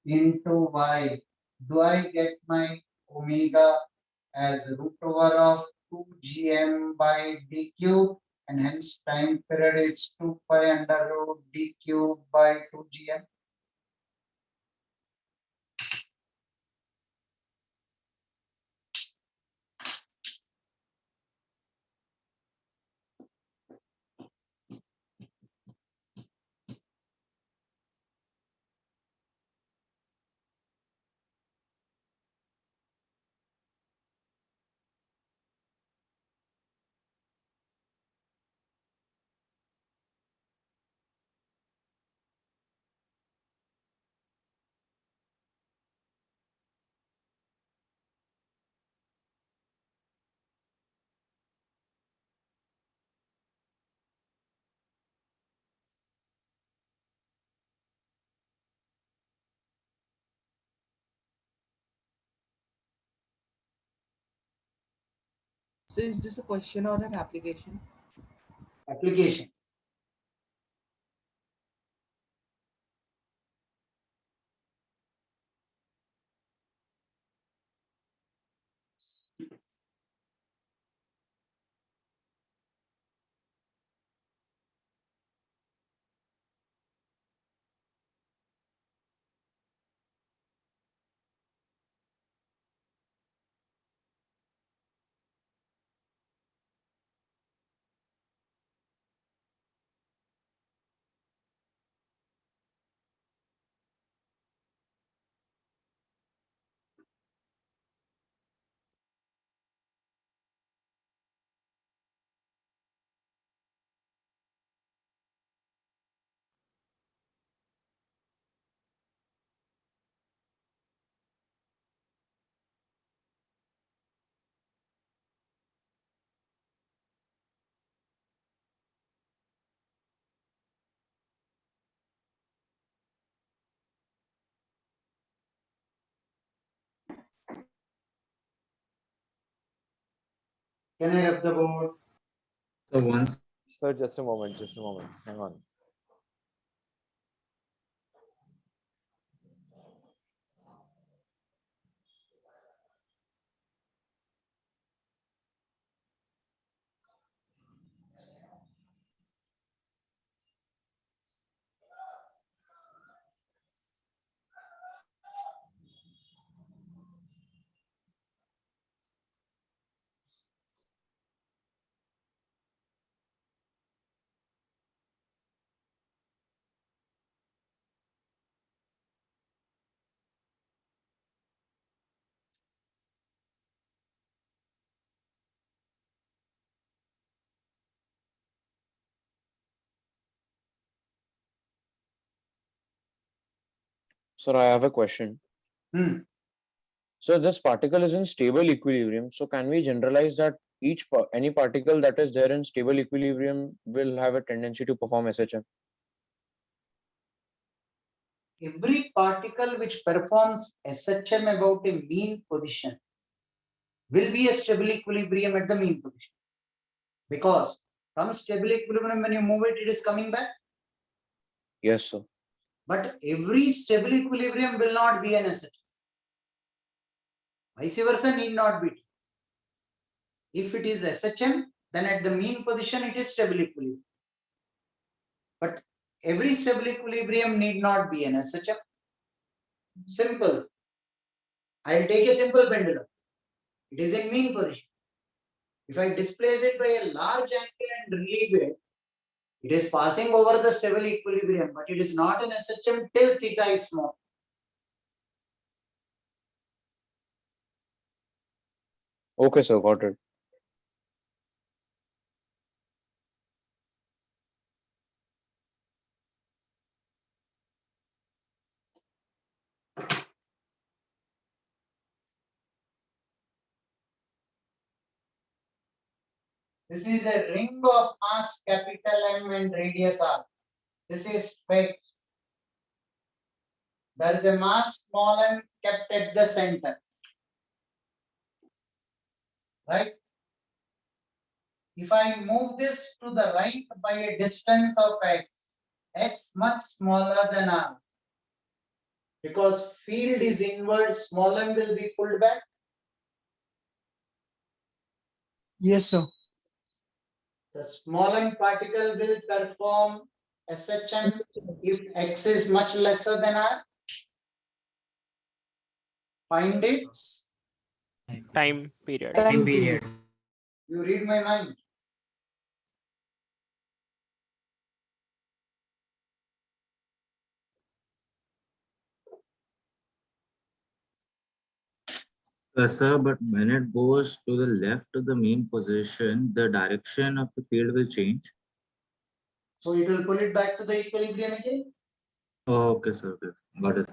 into y. Do I get my omega as root over of 2gm by d cube, and hence time period is 2 pi under root d cube by 2gm? So is this a question or an application? Application. Can I rub the board? So once Sir, just a moment, hang on. Sir, I have a question. Hmm. So this particle is in stable equilibrium. So can we generalize that any particle that is there in stable equilibrium will have a tendency to perform SHM? Every particle which performs SHM about a mean position will be a stable equilibrium at the mean position. Because from stable equilibrium, when you move it, it is coming back. Yes, sir. But every stable equilibrium will not be an SHM. Vice versa need not be. If it is SHM, then at the mean position, it is stable equilibrium. But every stable equilibrium need not be an SHM. Simple. I'll take a simple pendulum. It is in mean position. If I displace it by a large angle and relieve it, it is passing over the stable equilibrium, but it is not an SHM till theta is small. Okay, sir, got it. This is a ring of mass capital M and radius R. This is fixed. There is a mass small m kept at the center. Right? If I move this to the right by a distance of x much smaller than R, because field is inward, small m will be pulled back. Yes, sir. The small m particle will perform SHM if x is much lesser than R. Find it. Time period. Time period. You read my mind. Sir, but when it goes to the left of the mean position, the direction of the field will change. So it will pull it back to the equilibrium again. Oh, okay, sir. Okay. Got it.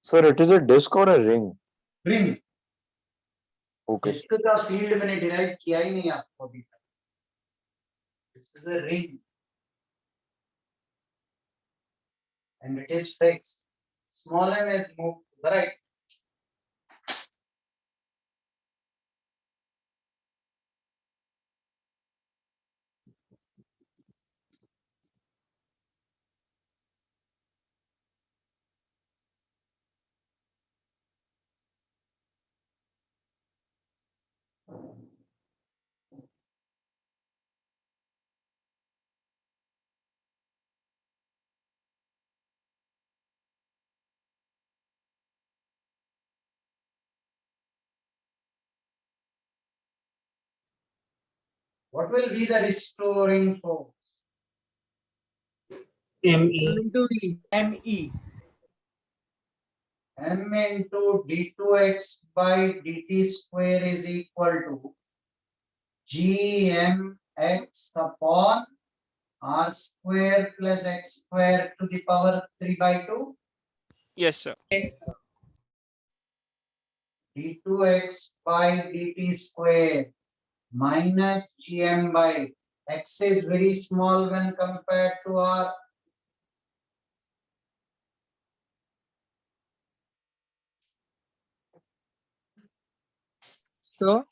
Sir, it is a disc or a ring? Ring. Okay. Disc का field मैंने derive किया ही नहीं आपको अभी तक. This is a ring and it is fixed. Small m is moved to the right. What will be the restoring force? ME. Into E. ME. M into d2x by dt square is equal to gmx upon r square plus x square to the power 3 by 2. Yes, sir. Yes, sir. d2x by dt square minus gm by x is very small when compared to r. So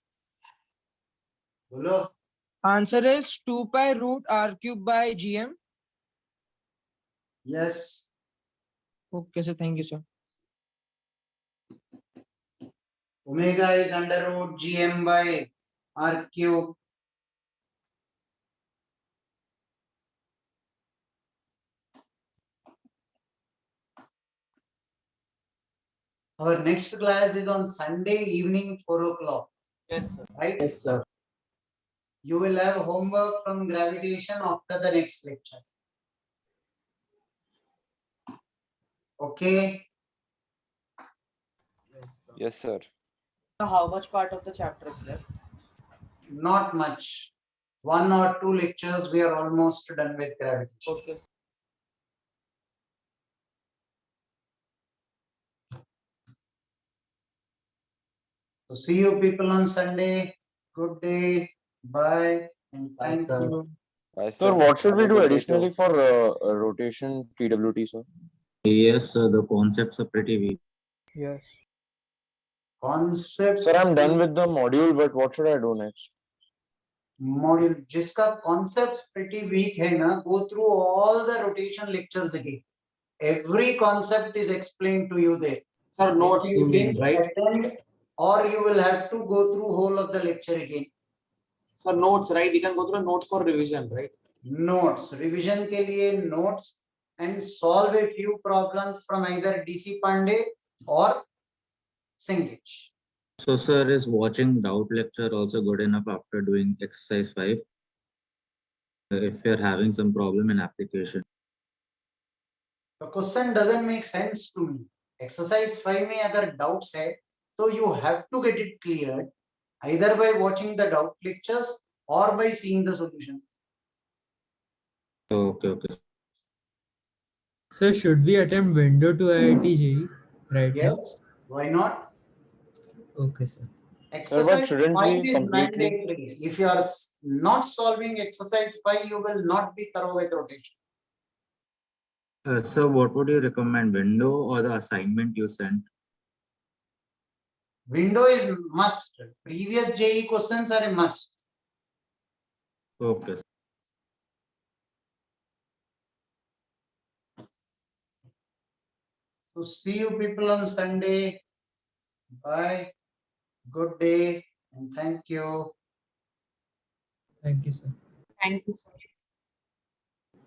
Bolo. answer is 2 pi root r cube by gm. Yes. Okay, sir. Thank you, sir. Omega is under root gm by r cube. Our next class is on Sunday evening 4 o'clock. Yes, sir. Right? Yes, sir. You will have homework from gravitation after the next lecture. Okay. Yes, sir. So how much part of the chapter is left? Not much. 1 or 2 lectures, we are almost done with gravitation. Okay. So see you people on Sunday. Good day. Bye. And thank you. Sir, what should we do additionally for rotation TWT, sir? Yes, the concepts are pretty weak. Yes. Concepts. Sir, I'm done with the module, but what should I do next? Module जिसका concepts pretty weak है ना, go through all the rotation lectures again. Every concept is explained to you there. Sir, notes If you mean, didn't right? attend, or you will have to go through whole of the lecture again. Sir, notes, right? You can go through notes for revision, right? Notes, revision के लिए notes and solve a few problems from either DC Pandey or Singhich. So, sir, is watching doubt lecture also good enough after doing exercise 5? If you're having some problem in application. The question doesn't make sense to me. Exercise 5 में अगर doubts है, तो you have to get it cleared either by watching the doubt lectures or by seeing the solution. Okay. So should we attempt window to IIT JEE right now? Yes, why not? Okay, sir. Exercise shouldn't 5 we is completely- mandatory. If you are not solving exercise 5, you will not be thorough with rotation. So, what would you recommend, window or the assignment you sent? Window is must. Previous JEE questions are a must. Okay. So see you people on Sunday. Bye. Good day and thank you. Thank you, sir. Thank you, sir.